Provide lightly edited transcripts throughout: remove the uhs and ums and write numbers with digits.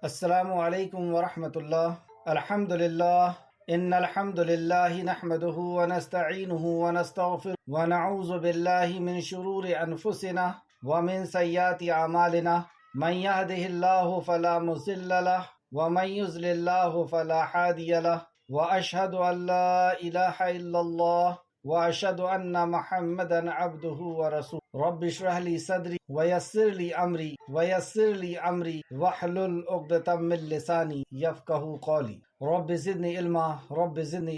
السلام علیکم ورحمۃ اللہ۔ الحمد للہ ان الحمد للہ نحمده ونستعینه ونستغفر ونعوذ باللہ من شرور انفسنا ومن سیئات اعمالنا من يهده الله فلا مضل له ومن يضلل الله فلا هادي له واشهد ان لا اله الا الله واشهد ان محمدا عبده ورسوله رب اشرح لي صدري ويسر لي امري واحلل عقدة من لساني يفقهوا قولي رب زدني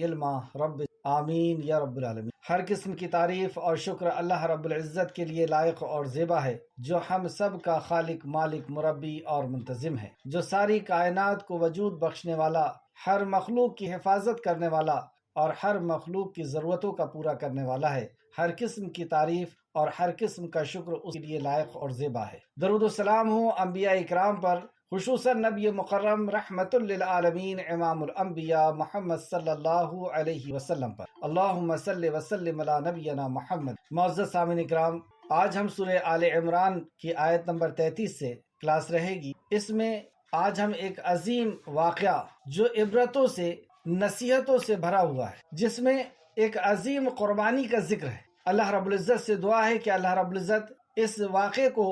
علما رب آمین یا رب العالمین۔ ہر قسم کی تعریف اور شکر اللہ رب العزت کے لیے لائق اور زیبا ہے، جو ہم سب کا خالق، مالک، مربی اور منتظم ہے، جو ساری کائنات کو وجود بخشنے والا، ہر مخلوق کی حفاظت کرنے والا اور ہر مخلوق کی ضرورتوں کا پورا کرنے والا ہے۔ ہر قسم کی تعریف اور ہر قسم کا شکر اس کے لیے لائق اور زیبا ہے۔ درود و سلام ہوں انبیاء اکرام پر، خصوصاً نبی مکرم رحمت للعالمین امام الانبیاء محمد صلی اللہ علیہ وسلم پر۔ اللہم صلی وسلم علی نبینا محمد۔ معزز سامعین اکرام، آج ہم سورہ آل عمران کی آیت نمبر 33 سے کلاس رہے گی۔ اس میں آج ہم ایک عظیم واقعہ جو عبرتوں سے، نصیحتوں سے بھرا ہوا ہے، جس میں ایک عظیم قربانی کا ذکر ہے۔ اللہ رب العزت سے دعا ہے کہ اللہ رب العزت اس واقعے کو،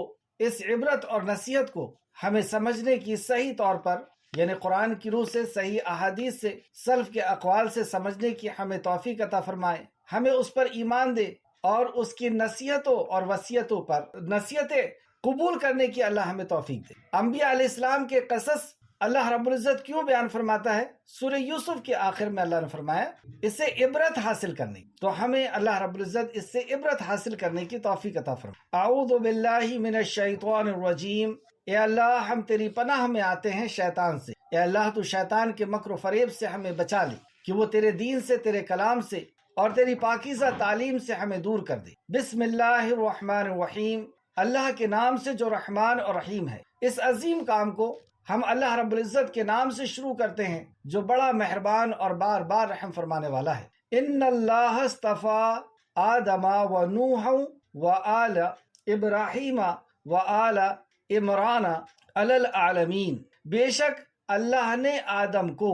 اس عبرت اور نصیحت کو ہمیں سمجھنے کی صحیح طور پر، یعنی قرآن کی روح سے، صحیح احادیث سے، سلف کے اقوال سے سمجھنے کی ہمیں توفیق عطا فرمائے، ہمیں اس پر ایمان دے اور اس کی نصیحتوں اور وصیتوں پر، نصیحتیں قبول کرنے کی اللہ ہمیں توفیق دے۔ انبیاء علیہ السلام کے قصص اللہ رب العزت کیوں بیان فرماتا ہے؟ سورہ یوسف کے آخر میں اللہ نے فرمایا اس سے عبرت حاصل کرنے، تو ہمیں اللہ رب العزت اس سے عبرت حاصل کرنے کی توفیق عطا فرمائے۔ اعوذ باللہ من الشیطان الرجیم۔ اے اللہ، ہم تیری پناہ میں آتے ہیں شیطان سے۔ اے اللہ، تو شیطان کے مکر و فریب سے ہمیں بچا لے کہ وہ تیرے دین سے، تیرے کلام سے اور تیری پاکیزہ تعلیم سے ہمیں دور کر دے۔ بسم اللہ الرحمن الرحیم۔ اللہ کے نام سے جو رحمان اور رحیم ہے۔ اس عظیم کام کو ہم اللہ رب العزت کے نام سے شروع کرتے ہیں، جو بڑا مہربان اور بار بار رحم فرمانے والا ہے۔ ان اللہ اصطفیٰ آدم و نوح و آل ابراہیم و آل عمران علی العالمین۔ بے شک اللہ نے آدم کو،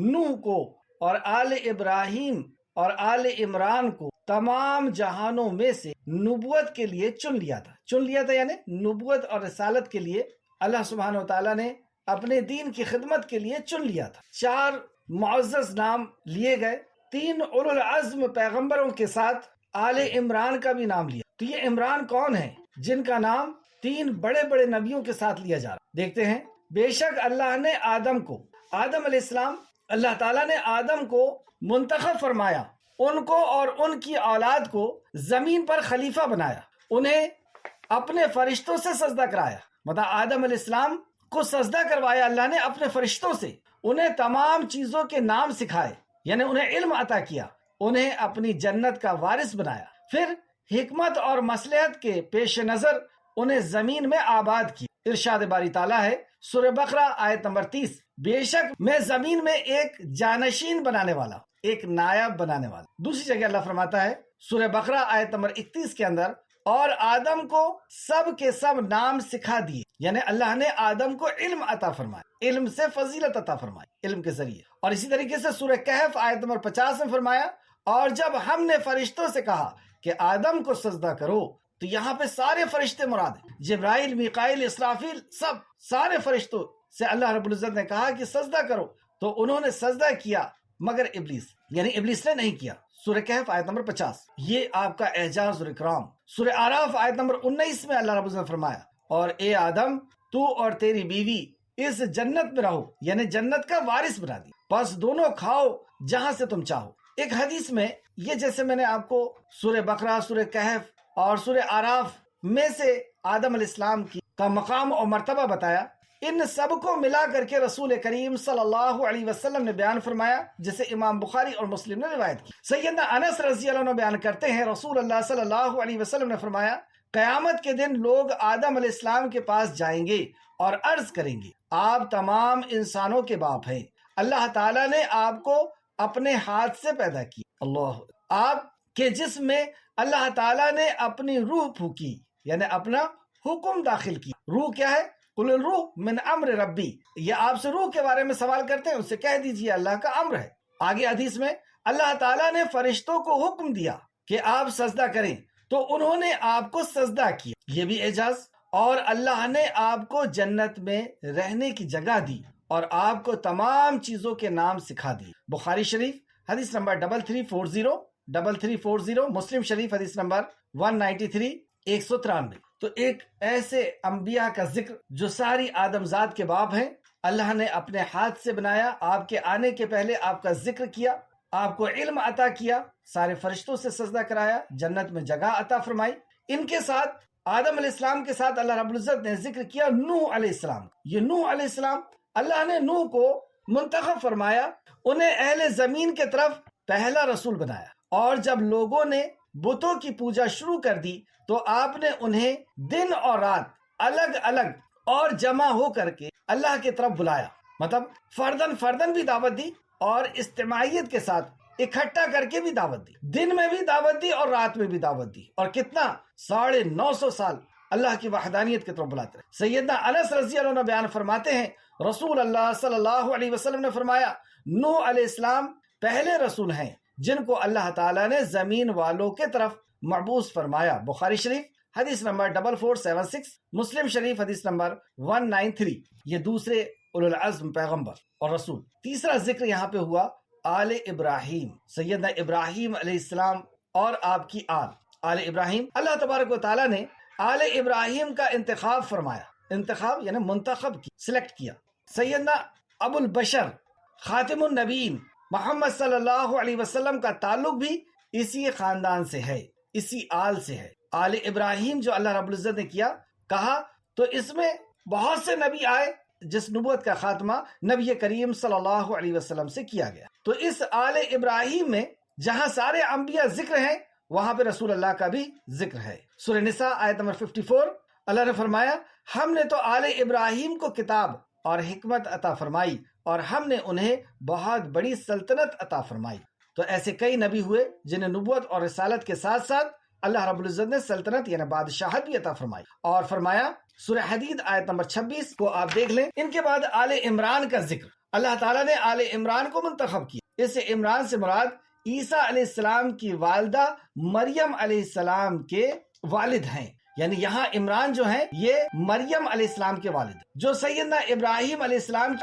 نوح کو اور آل ابراہیم اور آل عمران کو تمام جہانوں میں سے نبوت کے لیے چن لیا تھا یعنی نبوت اور رسالت کے لیے اللہ سبحانہ و تعالیٰ نے اپنے دین کی خدمت کے لیے چن لیا تھا۔ 4 معزز نام لیے گئے، 3 اولو العزم پیغمبروں کے ساتھ آل عمران کا بھی نام لیا۔ تو یہ عمران کون ہے جن کا نام 3 بڑے بڑے نبیوں کے ساتھ لیا جا رہا؟ دیکھتے ہیں۔ بے شک اللہ نے آدم علیہ السلام، اللہ تعالیٰ نے آدم کو منتخب فرمایا، ان کو اور ان کی اولاد کو زمین پر خلیفہ بنایا، انہیں اپنے فرشتوں سے سجدہ کرایا۔ مطلب آدم علیہ السلام کو سجدہ کروایا اللہ نے اپنے فرشتوں سے، انہیں تمام چیزوں کے نام سکھائے، یعنی انہیں علم عطا کیا، انہیں اپنی جنت کا وارث بنایا، پھر حکمت اور مصلحت کے پیش نظر انہیں زمین میں آباد کی۔ ارشاد باری تعالیٰ ہے سورہ بقرہ آیت نمبر 30، بے شک میں زمین میں ایک جانشین بنانے والا، ایک نائب بنانے والا۔ دوسری جگہ اللہ فرماتا ہے سورہ بقرہ آیت نمبر 31 کے اندر، اور آدم کو سب کے سب نام سکھا دیے، یعنی اللہ نے آدم کو علم عطا فرمایا، علم سے فضیلت عطا فرمائی، علم کے ذریعے۔ اور اسی طریقے سے سورہ کہف آیت نمبر 50 میں فرمایا، اور جب ہم نے فرشتوں سے کہا کہ آدم کو سجدہ کرو، تو یہاں پہ سارے فرشتے مراد ہیں، جبرائیل، میکائیل، اسرافیل، سارے فرشتوں سے اللہ رب العزت نے کہا کہ سجدہ کرو، تو انہوں نے سجدہ کیا مگر ابلیس، یعنی ابلیس نے نہیں کیا۔ سورہ کہف آیت نمبر 50۔ یہ آپ کا اعجاز اور اکرام۔ سورہ اعراف آیت نمبر 19 میں اللہ رب العزت نے فرمایا، اور اے آدم، تو اور تیری بیوی اس جنت میں رہو، یعنی جنت کا وارث بنا دی، بس دونوں کھاؤ جہاں سے تم چاہو۔ ایک حدیث میں یہ، جیسے میں نے آپ کو سورہ بقرہ، سورہ کہف اور سورہ اعراف میں سے آدم علیہ السلام کا مقام اور مرتبہ بتایا، ان سب کو ملا کر کے رسول کریم صلی اللہ علیہ وسلم نے بیان فرمایا، جسے امام بخاری اور مسلم نے روایت کی۔ سیدنا انس رضی اللہ عنہ بیان کرتے ہیں، رسول اللہ صلی اللہ علیہ وسلم نے فرمایا، قیامت کے دن لوگ آدم علیہ السلام کے پاس جائیں گے اور عرض کریں گے، آپ تمام انسانوں کے باپ ہیں، اللہ تعالیٰ نے آپ کو اپنے ہاتھ سے پیدا کی، اللہ آپ کے جسم میں اللہ تعالیٰ نے اپنی روح پھونکی، یعنی اپنا حکم داخل کی۔ روح کیا ہے؟ قل الروح من امر ربی، یہ آپ سے روح کے بارے میں سوال کرتے ہیں، اس سے کہہ دیجئے اللہ کا امر ہے۔ آگے حدیث میں اللہ تعالیٰ نے فرشتوں کو حکم دیا کہ آپ سجدہ کریں تو انہوں نے آپ کو سجدہ کیا، یہ بھی اعجاز۔ اور اللہ نے آپ کو جنت میں رہنے کی جگہ دی اور آپ کو تمام چیزوں کے نام سکھا دیے۔ بخاری شریف حدیث نمبر 3340، مسلم شریف حدیث نمبر 193، 193۔ تو ایک ایسے انبیاء کا ذکر جو ساری آدم ذات کے باپ ہیں، اللہ نے اپنے ہاتھ سے بنایا، آپ کے آنے کے پہلے آپ کا ذکر کیا، آپ کو علم عطا کیا، سارے فرشتوں سے سجدہ کرایا، جنت میں جگہ عطا فرمائی۔ ان کے ساتھ آدم علیہ السلام کے ساتھ اللہ رب العزت نے ذکر کیا نوح علیہ السلام۔ یہ نوح علیہ السلام، اللہ نے نوح کو منتخب فرمایا، انہیں اہل زمین کے طرف پہلا رسول بنایا، اور جب لوگوں نے بتوں کی پوجا شروع کر دی تو آپ نے انہیں دن اور رات الگ الگ اور جمع ہو کر کے اللہ کی طرف بلایا، مطلب فردن فردن بھی دعوت دی اور اجتماعیت کے ساتھ اکٹھا کر کے بھی دعوت دی، دن میں بھی دعوت دی اور رات میں بھی دعوت دی، اور کتنا 950 سال اللہ کی وحدانیت کی طرف بلاتے رہے۔ سیدنا انس رضی اللہ عنہ بیان فرماتے ہیں، رسول اللہ صلی اللہ علیہ وسلم نے فرمایا، نوح علیہ السلام پہلے رسول ہیں جن کو اللہ تعالیٰ نے زمین والوں کے طرف مبعوث فرمایا۔ بخاری شریف حدیث نمبر 4476، مسلم شریف حدیث نمبر 193۔ یہ دوسرے اولو العزم پیغمبر اور رسول۔ تیسرا ذکر یہاں پہ ہوا آل ابراہیم، سیدنا ابراہیم علیہ السلام اور آپ کی آل ابراہیم۔ اللہ تبارک و تعالیٰ نے آل ابراہیم کا انتخاب فرمایا، انتخاب یعنی منتخب کی، سلیکٹ کیا۔ سیدنا ابو البشر خاتم النبیین محمد صلی اللہ علیہ وسلم کا تعلق بھی اسی خاندان سے ہے، اسی آل سے ہے۔ آل ابراہیم جو اللہ رب العزت نے کہا تو اس میں بہت سے نبی آئے جس نبوت کا خاتمہ نبی کریم صلی اللہ علیہ وسلم سے کیا گیا۔ تو اس آل ابراہیم میں جہاں سارے انبیاء ذکر ہیں وہاں پہ رسول اللہ کا بھی ذکر ہے۔ سورہ نساء آیت نمبر 54، اللہ نے فرمایا، ہم نے تو آل ابراہیم کو کتاب اور حکمت عطا فرمائی اور ہم نے انہیں بہت بڑی سلطنت عطا فرمائی۔ تو ایسے کئی نبی ہوئے جنہیں نبوت اور رسالت کے ساتھ ساتھ اللہ رب العزت نے سلطنت یعنی بادشاہت بھی عطا فرمائی۔ اور فرمایا سورہ حدید آیت نمبر 26 کو آپ دیکھ لیں۔ ان کے بعد آل عمران کا ذکر، اللہ تعالیٰ نے آل عمران کو منتخب کیا۔ اس عمران سے مراد عیسیٰ علیہ السلام کی والدہ مریم علیہ السلام کے والد ہیں، یعنی یہاں عمران جو ہیں یہ مریم علیہ السلام کے والد ہیں، جو سیدنا ابراہیم علیہ السلام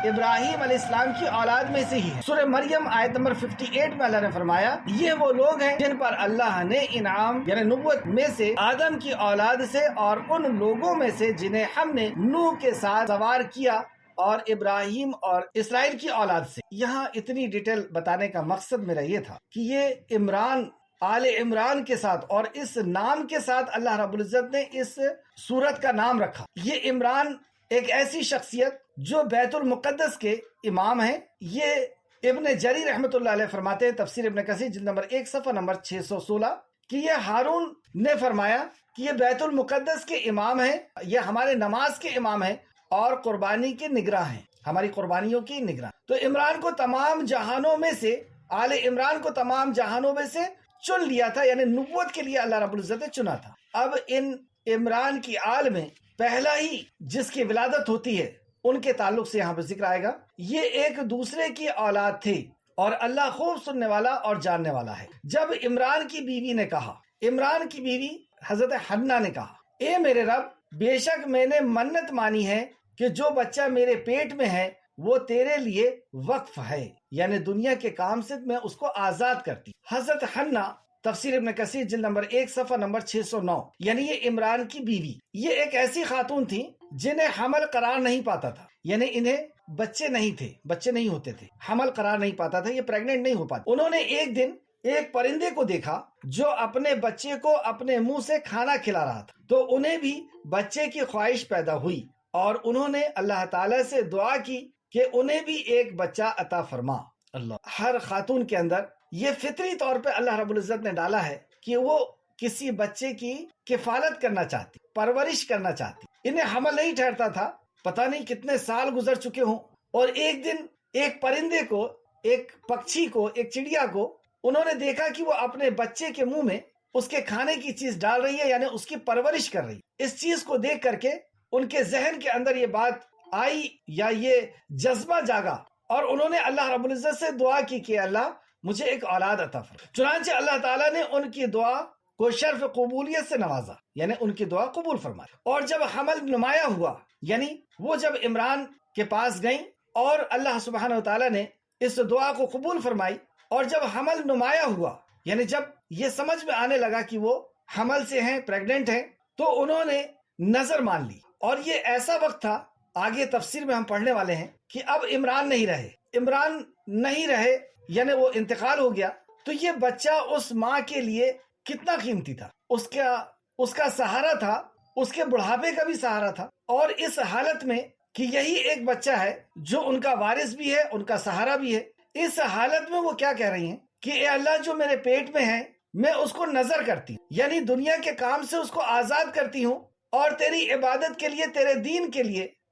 کی اولاد میں سے ہی ہیں۔ سورہ مریم آیت نمبر 58 میں اللہ نے فرمایا، یہ وہ لوگ ہیں جن پر اللہ نے انعام یعنی نبوت میں سے آدم کی اولاد سے اور ان لوگوں میں سے جنہیں ہم نے نوح کے ساتھ سوار کیا اور ابراہیم اور اسرائیل کی اولاد سے۔ یہاں اتنی ڈیٹیل بتانے کا مقصد میرا یہ تھا کہ یہ عمران آل عمران کے ساتھ اور اس نام کے ساتھ اللہ رب العزت نے اس سورت کا نام رکھا۔ یہ عمران ایک ایسی شخصیت جو بیت المقدس کے امام ہیں۔ یہ ابن جریر رحمۃ اللہ علیہ فرماتے ہیں، تفسیر ابن کثیر جلد نمبر 1 صفحہ نمبر 616، کہ یہ ہارون نے فرمایا کہ یہ بیت المقدس کے امام ہیں، یہ ہمارے نماز کے امام ہیں اور قربانی کے نگراں ہیں، ہماری قربانیوں کی نگراں۔ تو عمران کو تمام جہانوں میں سے، آل عمران کو تمام جہانوں میں سے چن لیا تھا، یعنی نبوت کے لیے اللہ رب العزت نے چنا تھا۔ اب ان عمران کی آل میں پہلا ہی جس کی ولادت ہوتی ہے ان کے تعلق سے یہاں پہ ذکر آئے گا۔ یہ ایک دوسرے کی اولاد تھے اور اللہ خوب سننے والا اور جاننے والا ہے۔ جب عمران کی بیوی نے کہا، عمران کی بیوی حضرت حنہ نے کہا، اے میرے رب، بے شک میں نے منت مانی ہے کہ جو بچہ میرے پیٹ میں ہے وہ تیرے لیے وقف ہے، یعنی دنیا کے کام سے میں اس کو آزاد کرتی۔ حضرت حنہ تفسیر ابن کثیر جلد نمبر 1 صفحہ نمبر 609، یعنی یہ عمران کی بیوی، یہ ایک ایسی خاتون تھی جنہیں حمل قرار نہیں پاتا تھا، یعنی انہیں بچے نہیں ہوتے تھے، حمل قرار نہیں پاتا تھا، یہ پریگننٹ نہیں ہو پاتی۔ انہوں نے ایک دن ایک پرندے کو دیکھا جو اپنے بچے کو اپنے منہ سے کھانا کھلا رہا تھا، تو انہیں بھی بچے کی خواہش پیدا ہوئی اور انہوں نے اللہ تعالیٰ سے دعا کی کہ انہیں بھی ایک بچہ عطا فرما۔ اللہ، ہر خاتون کے اندر یہ فطری طور پہ اللہ رب العزت نے ڈالا ہے کہ وہ کسی بچے کی کفالت کرنا چاہتی، پرورش کرنا چاہتی۔ انہیں حمل نہیں ٹھہرتا تھا، پتہ نہیں کتنے سال گزر چکے ہوں، اور ایک دن ایک پرندے کو، ایک پکچھی کو، ایک چڑیا کو انہوں نے دیکھا کہ وہ اپنے بچے کے منہ میں اس کے کھانے کی چیز ڈال رہی ہے، یعنی اس کی پرورش کر رہی ہے۔ اس چیز کو دیکھ کر کے ان کے ذہن کے اندر یہ بات آئی یا یہ جذبہ جاگا اور انہوں نے اللہ رب العزت سے دعا کی کہ اللہ مجھے ایک اولاد عطا فرما۔ چنانچہ اللہ تعالیٰ نے ان کی دعا کو شرف قبولیت سے نوازا، یعنی ان کی دعا قبول فرمائی۔ اور جب حمل نمایاں ہوا، یعنی وہ جب عمران کے پاس گئیں اور اللہ سبحانہ وتعالیٰ نے اس دعا کو قبول فرمائی، اور جب حمل نمایاں ہوا، یعنی جب یہ سمجھ میں آنے لگا کہ وہ حمل سے ہیں، پریگننٹ ہیں، تو انہوں نے نظر مان لی۔ اور یہ ایسا وقت تھا، آگے تفسیر میں ہم پڑھنے والے ہیں، کہ اب عمران نہیں رہے، یعنی وہ انتقال ہو گیا، تو یہ بچہ اس ماں کے لیے کتنا قیمتی تھا، اس کا سہارا تھا، اس کے بڑھاپے کا بھی سہارا تھا۔ اور اس حالت میں کہ یہی ایک بچہ ہے جو ان کا وارث بھی ہے، ان کا سہارا بھی ہے، اس حالت میں وہ کیا کہہ رہی ہیں کہ اے اللہ جو میرے پیٹ میں ہے میں اس کو نظر کرتی ہوں، یعنی دنیا کے کام سے اس کو آزاد کرتی ہوں اور تیری عبادت کے لیے،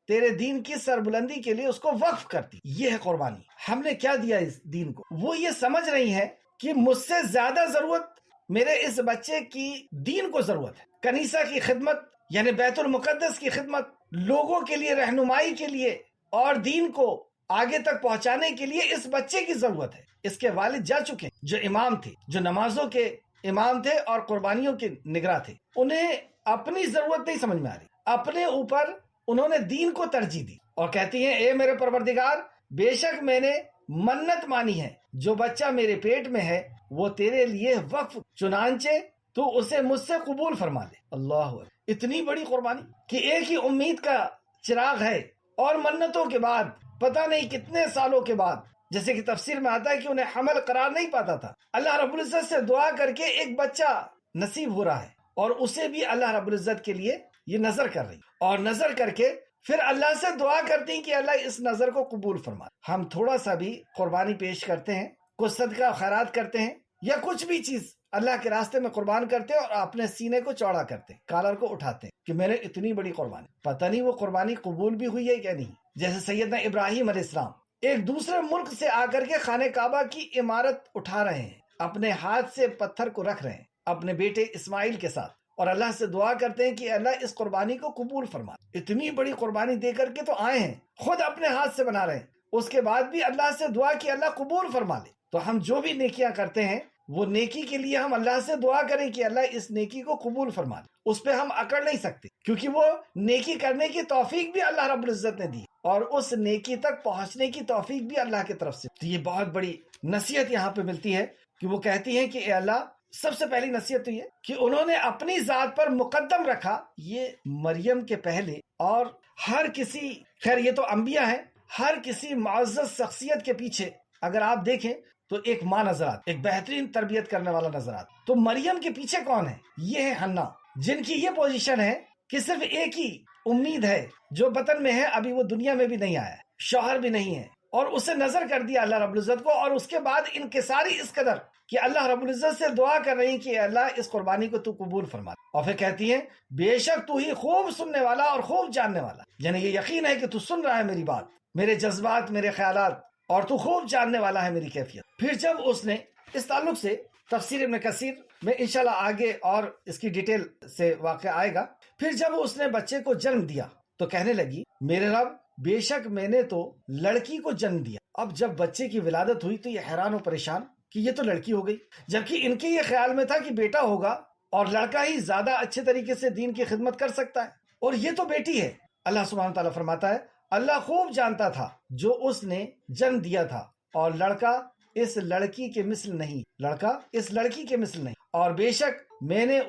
تیرے دین کی سربلندی کے لیے اس کو وقف کرتی۔ یہ ہے قربانی۔ ہم نے کیا دیا اس دین کو؟ وہ یہ سمجھ رہی ہیں کہ مجھ سے زیادہ ضرورت میرے اس بچے کی دین کو ضرورت ہے، کنیسہ کی خدمت، یعنی بیت المقدس کی خدمت، لوگوں کے لیے رہنمائی کے لیے اور دین کو آگے تک پہنچانے کے لیے اس بچے کی ضرورت ہے۔ اس کے والد جا چکے ہیں، جو امام تھے، جو نمازوں کے امام تھے اور قربانیوں کے نگراں تھے، انہیں اپنی ضرورت نہیں سمجھ میں آ رہی، اپنے اوپر انہوں نے دین کو ترجیح دی اور کہتی ہیں اے میرے پروردگار، بے شک میں نے منت مانی ہے، جو بچہ میرے پیٹ میں ہے وہ تیرے لیے وقف، چنانچہ تو اسے مجھ سے قبول فرما دے۔ اللہ اکبر! اتنی بڑی قربانی کہ ایک ہی امید کا چراغ ہے، اور منتوں کے بعد پتہ نہیں کتنے سالوں کے بعد، جیسے کہ تفسیر میں آتا ہے کہ انہیں حمل قرار نہیں پاتا تھا، اللہ رب العزت سے دعا کر کے ایک بچہ نصیب ہو رہا ہے، اور اسے بھی اللہ رب العزت کے لیے یہ نظر کر رہی، اور نظر کر کے پھر اللہ سے دعا کرتی کہ اللہ اس نظر کو قبول فرما۔ ہم تھوڑا سا بھی قربانی پیش کرتے ہیں، کچھ صدقہ خیرات کرتے ہیں، یا کچھ بھی چیز اللہ کے راستے میں قربان کرتے ہیں اور اپنے سینے کو چوڑا کرتے ہیں، کالر کو اٹھاتے ہیں کہ میں نے اتنی بڑی قربانی، پتہ نہیں وہ قربانی قبول بھی ہوئی ہے کہ نہیں۔ جیسے سیدنا ابراہیم علیہ السلام ایک دوسرے ملک سے آ کر کے خانہ کعبہ کی عمارت اٹھا رہے ہیں، اپنے ہاتھ سے پتھر کو رکھ رہے ہیں اپنے بیٹے اسماعیل کے ساتھ، اور اللہ سے دعا کرتے ہیں کہ اللہ اس قربانی کو قبول فرما۔ اتنی بڑی قربانی دے کر کے تو آئے ہیں، خود اپنے ہاتھ سے بنا رہے ہیں، اس کے بعد بھی اللہ سے دعا کہ اللہ قبول فرما لے۔ تو ہم جو بھی نیکیاں کرتے ہیں وہ نیکی کے لیے ہم اللہ سے دعا کریں کہ اللہ اس نیکی کو قبول فرما لے۔ اس پہ ہم اکڑ نہیں سکتے، کیونکہ وہ نیکی کرنے کی توفیق بھی اللہ رب العزت نے دی، اور اس نیکی تک پہنچنے کی توفیق بھی اللہ کی طرف سے۔ تو یہ بہت بڑی نصیحت یہاں پہ ملتی ہے کہ وہ کہتی ہیں کہ اے اللہ، سب سے پہلی نصیحت تو یہ کہ انہوں نے اپنی ذات پر مقدم رکھا، یہ مریم کے پہلے، اور ہر کسی، خیر یہ تو انبیاء ہیں، ہر کسی معزز شخصیت کے پیچھے اگر آپ دیکھیں تو ایک ماں نظر آتی، ایک بہترین تربیت کرنے والا نظر آتا۔ تو مریم کے پیچھے کون ہے؟ یہ ہے حنا، جن کی یہ پوزیشن ہے کہ صرف ایک ہی امید ہے، جو بطن میں ہے، ابھی وہ دنیا میں بھی نہیں آیا ہے، شوہر بھی نہیں ہے، اور اسے نظر کر دیا اللہ رب العزت کو، اور اس کے بعد انکساری اس قدر کہ اللہ رب العزت سے دعا کر رہی کہ اللہ اس قربانی کو تو قبول فرما، اور پھر کہتی ہیں بے شک تو ہی خوب سننے والا اور خوب جاننے والا، یعنی یہ یقین ہے کہ تو سن رہا ہے میری بات، میرے جذبات، میرے خیالات، اور تو خوب جاننے والا ہے میری کیفیت۔ پھر جب اس نے اس تعلق سے تفسیر ابن کثیر میں انشاءاللہ آگے اور اس کی ڈیٹیل سے واقعہ آئے گا، پھر جب اس نے بچے کو جنم دیا تو کہنے لگی میرے رب، بے شک میں نے تو لڑکی کو جنم دیا۔ اب جب بچے کی ولادت ہوئی تو یہ حیران و پریشان کہ یہ تو لڑکی ہو گئی، جبکہ ان کے یہ خیال میں تھا کہ بیٹا ہوگا اور لڑکا ہی زیادہ اچھے طریقے سے دین کی خدمت کر سکتا ہے، اور یہ تو بیٹی ہے۔ اللہ سبحانہ تعالیٰ فرماتا ہے اللہ خوب جانتا تھا جو اس نے جنم دیا تھا، اور لڑکا اس لڑکی کے مثل نہیں، اور بے شک میں نے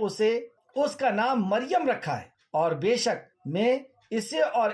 اس کا نام مریم رکھا ہے، اور بے شک میں اسے اور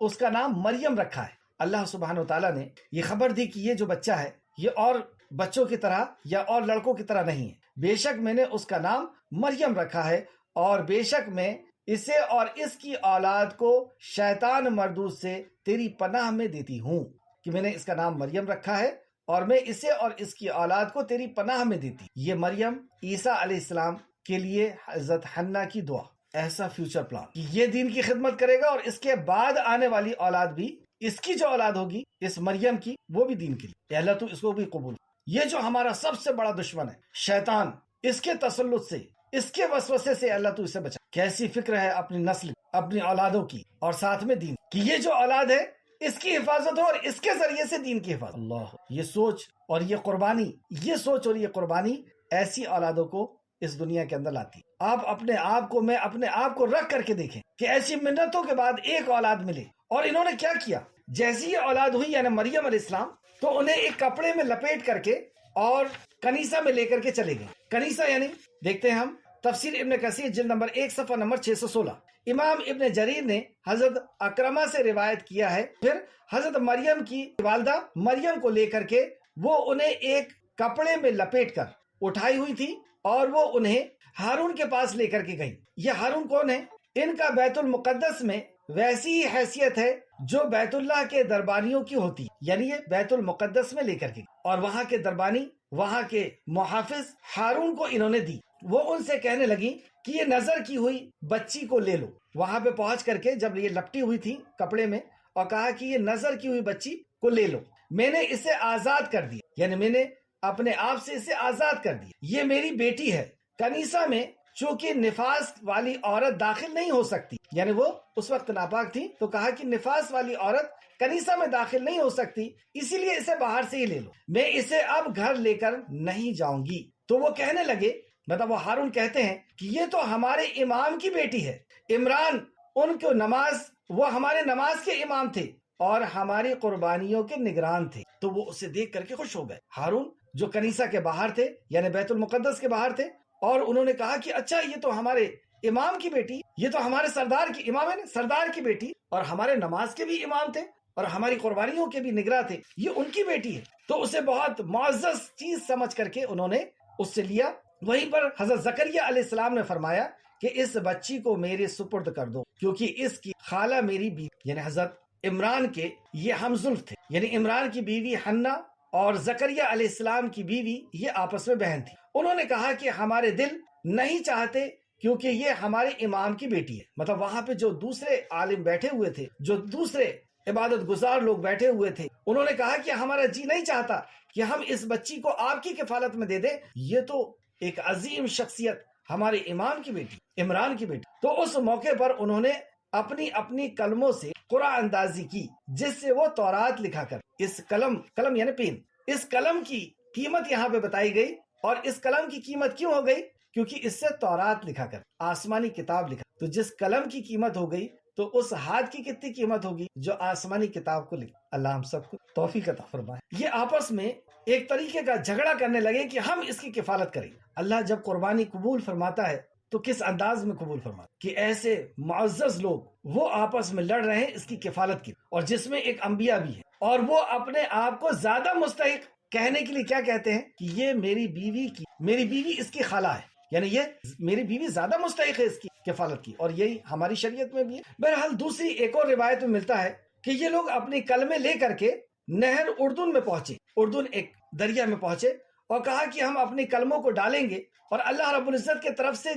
اس کا نام مریم رکھا ہے۔ اللہ سبحانہ وتعالیٰ نے یہ خبر دی کہ یہ جو بچہ ہے یہ اور بچوں کی طرح یا اور لڑکوں کی طرح نہیں ہے، بے شک میں نے اس کا نام مریم رکھا ہے، اور بے شک میں اسے اور اس کی اولاد کو شیطان مردود سے تیری پناہ میں دیتی ہوں، کہ میں نے اس کا نام مریم رکھا ہے اور میں اسے اور اس کی اولاد کو تیری پناہ میں دیتی۔ یہ مریم عیسیٰ علیہ السلام کے لیے حضرت حنا کی دعا، ایسا فیوچر پلان کہ یہ دین کی خدمت کرے گا، اور اس کے بعد آنے والی اولاد بھی، اس کی جو اولاد ہوگی اس مریم کی، وہ بھی دین کے لیے۔ اے اللہ تو اس کو بھی قبول۔ یہ جو ہمارا سب سے بڑا دشمن ہے شیطان، اس کے تسلط سے، اس کے وسوسے سے اللہ تو اسے بچا۔ کیسی فکر ہے اپنی نسل، اپنی اولادوں کی، اور ساتھ میں دین کہ یہ جو اولاد ہے اس کی حفاظت ہو اور اس کے ذریعے سے دین کی حفاظت۔ اللہ، یہ سوچ اور یہ قربانی، یہ سوچ اور یہ قربانی ایسی اولادوں کو اس دنیا کے اندر لاتی۔ آپ اپنے آپ کو، میں اپنے آپ کو رکھ کر کے دیکھیں کہ ایسی منتوں کے بعد ایک اولاد ملے، اور انہوں نے کیا کیا۔ جیسی یہ اولاد ہوئی یعنی مریم علیہ السلام، تو انہیں ایک کپڑے میں لپیٹ کر کے اور کنیسہ میں لے کر کے چلے گئے۔ کنیسہ یعنی دیکھتے ہیں ہم تفسیر ابن کثیر جلد نمبر 1 صفحہ نمبر 616، امام ابن جریر نے حضرت اکرمہ سے روایت کیا ہے، پھر حضرت مریم کی والدہ مریم کو لے کر کے وہ انہیں ایک کپڑے میں لپیٹ کر اٹھائی ہوئی تھی، اور وہ انہیں ہارون کے پاس لے کر کے گئی۔ یہ ہارون کون ہے؟ ان کا بیت المقدس میں ویسی ہی حیثیت ہے جو بیت اللہ کے دربانیوں کی ہوتی، یعنی یہ بیت المقدس میں لے کر کے، اور وہاں کے دربانی، وہاں کے محافظ ہارون کو انہوں نے دی۔ وہ ان سے کہنے لگی کہ یہ نظر کی ہوئی بچی کو لے لو۔ وہاں پہ پہنچ کر کے جب یہ لپٹی ہوئی تھی کپڑے میں، اور کہا کہ یہ نظر کی ہوئی بچی کو لے لو، میں نے اسے آزاد کر دیا، یعنی میں نے اپنے آپ سے اسے آزاد کر دیا، یہ میری بیٹی ہے۔ کنیسہ میں چونکہ نفاس والی عورت داخل نہیں ہو سکتی، یعنی وہ اس وقت ناپاک تھی، تو کہا کہ نفاس والی عورت کنیسہ میں داخل نہیں ہو سکتی، اسی لیے اسے باہر سے ہی لے لو، میں اسے اب گھر لے کر نہیں جاؤں گی۔ تو وہ کہنے لگے، مطلب وہ ہارون کہتے ہیں کہ یہ تو ہمارے امام کی بیٹی ہے، عمران ان کو نماز، وہ ہمارے نماز کے امام تھے اور ہماری قربانیوں کے نگران تھے۔ تو وہ اسے دیکھ کر کے خوش ہو گئے، ہارون جو کنیسہ کے باہر تھے یعنی بیت المقدس کے باہر تھے، اور انہوں نے کہا کہ اچھا یہ تو ہمارے امام کی بیٹی، یہ تو ہمارے سردار کی، امام ہے نا، سردار کی بیٹی، اور ہمارے نماز کے بھی امام تھے اور ہماری قربانیوں کے بھی نگراں تھے، یہ ان کی بیٹی ہے۔ تو اسے بہت معزز چیز سمجھ کر کے انہوں نے اس سے لیا۔ وہیں پر حضرت زکریا علیہ السلام نے فرمایا کہ اس بچی کو میرے سپرد کر دو، کیونکہ اس کی خالہ میری بیوی، یعنی حضرت عمران کے یہ ہمزلف تھے، یعنی عمران کی بیوی حنا اور زکریا علیہ السلام کی بیوی یہ آپس میں بہن تھی۔ انہوں نے کہا کہ ہمارے دل نہیں چاہتے کیونکہ یہ ہمارے امام کی بیٹی ہے۔ مطلب وہاں پہ جو دوسرے عالم بیٹھے ہوئے تھے، جو دوسرے عبادت گزار لوگ بیٹھے ہوئے تھے، انہوں نے کہا کہ ہمارا جی نہیں چاہتا کہ ہم اس بچی کو آپ کی کفالت میں دے دیں، یہ تو ایک عظیم شخصیت ہمارے امام کی بیٹی، عمران کی بیٹی۔ تو اس موقع پر انہوں نے اپنی اپنی قلموں سے قرآن اندازی کی، جس سے وہ تورات لکھا کر، اس قلم یعنی پین، اس قلم کی قیمت یہاں پہ بتائی گئی۔ اور اس قلم کی قیمت کیوں ہو گئی؟ کیونکہ اس سے تورات لکھا کر، آسمانی کتاب لکھا۔ تو جس قلم کی قیمت ہو گئی تو اس ہاتھ کی کتنی قیمت ہوگی جو آسمانی کتاب کو لکھا۔ اللہ ہم سب کو توفیق عطا فرمائے۔ یہ آپس میں ایک طریقے کا جھگڑا کرنے لگے کہ ہم اس کی کفالت کریں۔ اللہ جب قربانی قبول فرماتا ہے تو کس انداز میں قبول فرماتا کہ ایسے معزز لوگ وہ آپس میں لڑ رہے ہیں اس کی کفالت کی، اور جس میں ایک انبیاء بھی ہے، اور وہ اپنے آپ کو زیادہ مستحق کہنے کے لیے کیا کہتے ہیں کہ یہ میری بیوی اس کی خالہ ہے، یعنی یہ میری بیوی زیادہ مستحق ہے اس کی کفالت کی، اور یہی ہماری شریعت میں بھی ہے۔ بہرحال دوسری ایک اور روایت میں ملتا ہے کہ یہ لوگ اپنی کلمے لے کر کے نہر اردن میں پہنچے، اردن ایک دریا میں پہنچے، اور کہا کہ ہم اپنی کلموں کو ڈالیں گے، اور اللہ رب العزت کی طرف سے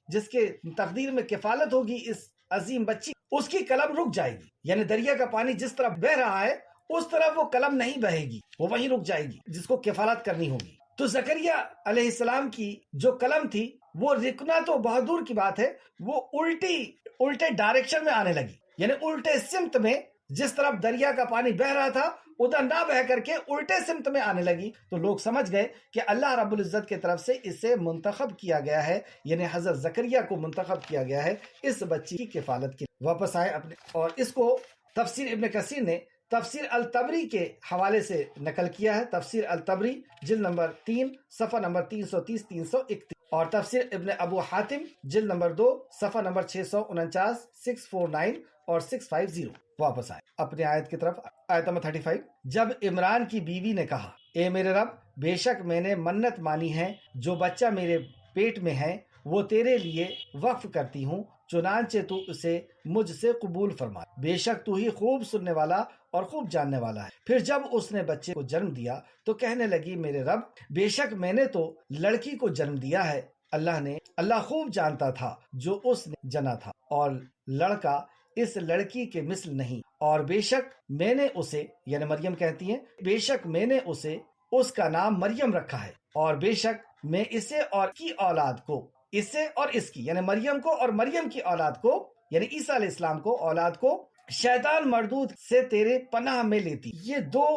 جس کے تقدیر میں کفالت ہوگی اس عظیم بچی، اس کی قلم رک جائے گی، یعنی دریا کا پانی جس طرف بہ رہا ہے اس طرف وہ قلم نہیں بہے گی، وہ وہیں رک جائے گی جس کو کفالت کرنی ہوگی۔ تو زکریا علیہ السلام کی جو قلم تھی وہ رکنا تو بہت دور کی بات ہے، وہ الٹے ڈائریکشن میں آنے لگی، یعنی الٹے سمت میں، جس طرف دریا کا پانی بہ رہا تھا ادھر نہ بہ کر کے الٹے سمت میں آنے لگی۔ تو لوگ سمجھ گئے کہ اللہ رب العزت کی طرف سے اسے منتخب کیا گیا ہے، یعنی حضرت زکریا کو منتخب کیا گیا ہے اس بچی کی کفالت کے لیے۔ واپس آئے اپنے، اور اس کو تفسیر ابن کثیر نے تفسیر الطبری کے حوالے سے نقل کیا ہے، تفسیر الطبری جلد نمبر 3 صفحہ نمبر 330 331، اور تفسیر ابن ابو حاتم جلد نمبر 2 صفحہ نمبر 649 649 اور 650۔ واپس آئے اپنے آیت کی طرف، آیت نمبر 35۔ جب عمران کی بیوی نے کہا، اے میرے رب، بے شک میں نے منت مانی ہے، جو بچہ میرے پیٹ میں ہے وہ تیرے لیے وقف کرتی ہوں، چنانچہ تو اسے مجھ سے قبول فرما، بے شک تو ہی خوب سننے والا اور خوب جاننے والا ہے۔ پھر جب اس نے بچے کو جنم دیا تو کہنے لگی، میرے رب، بے شک میں نے تو لڑکی کو جنم دیا ہے، اللہ خوب جانتا تھا جو اس نے جنا تھا، اور لڑکا اس لڑکی کے مثل نہیں، اور بے شک میں نے اسے، یعنی مریم کہتی ہیں، بے شک میں نے اسے اس کا نام مریم رکھا ہے، اور بے شک میں اسے اور کی اولاد کو اسے اور اس کی یعنی مریم کو اور مریم کی اولاد کو یعنی عیسیٰ علیہ السلام کو اولاد کو شیطان مردود سے تیرے پناہ میں لیتی. یہ دو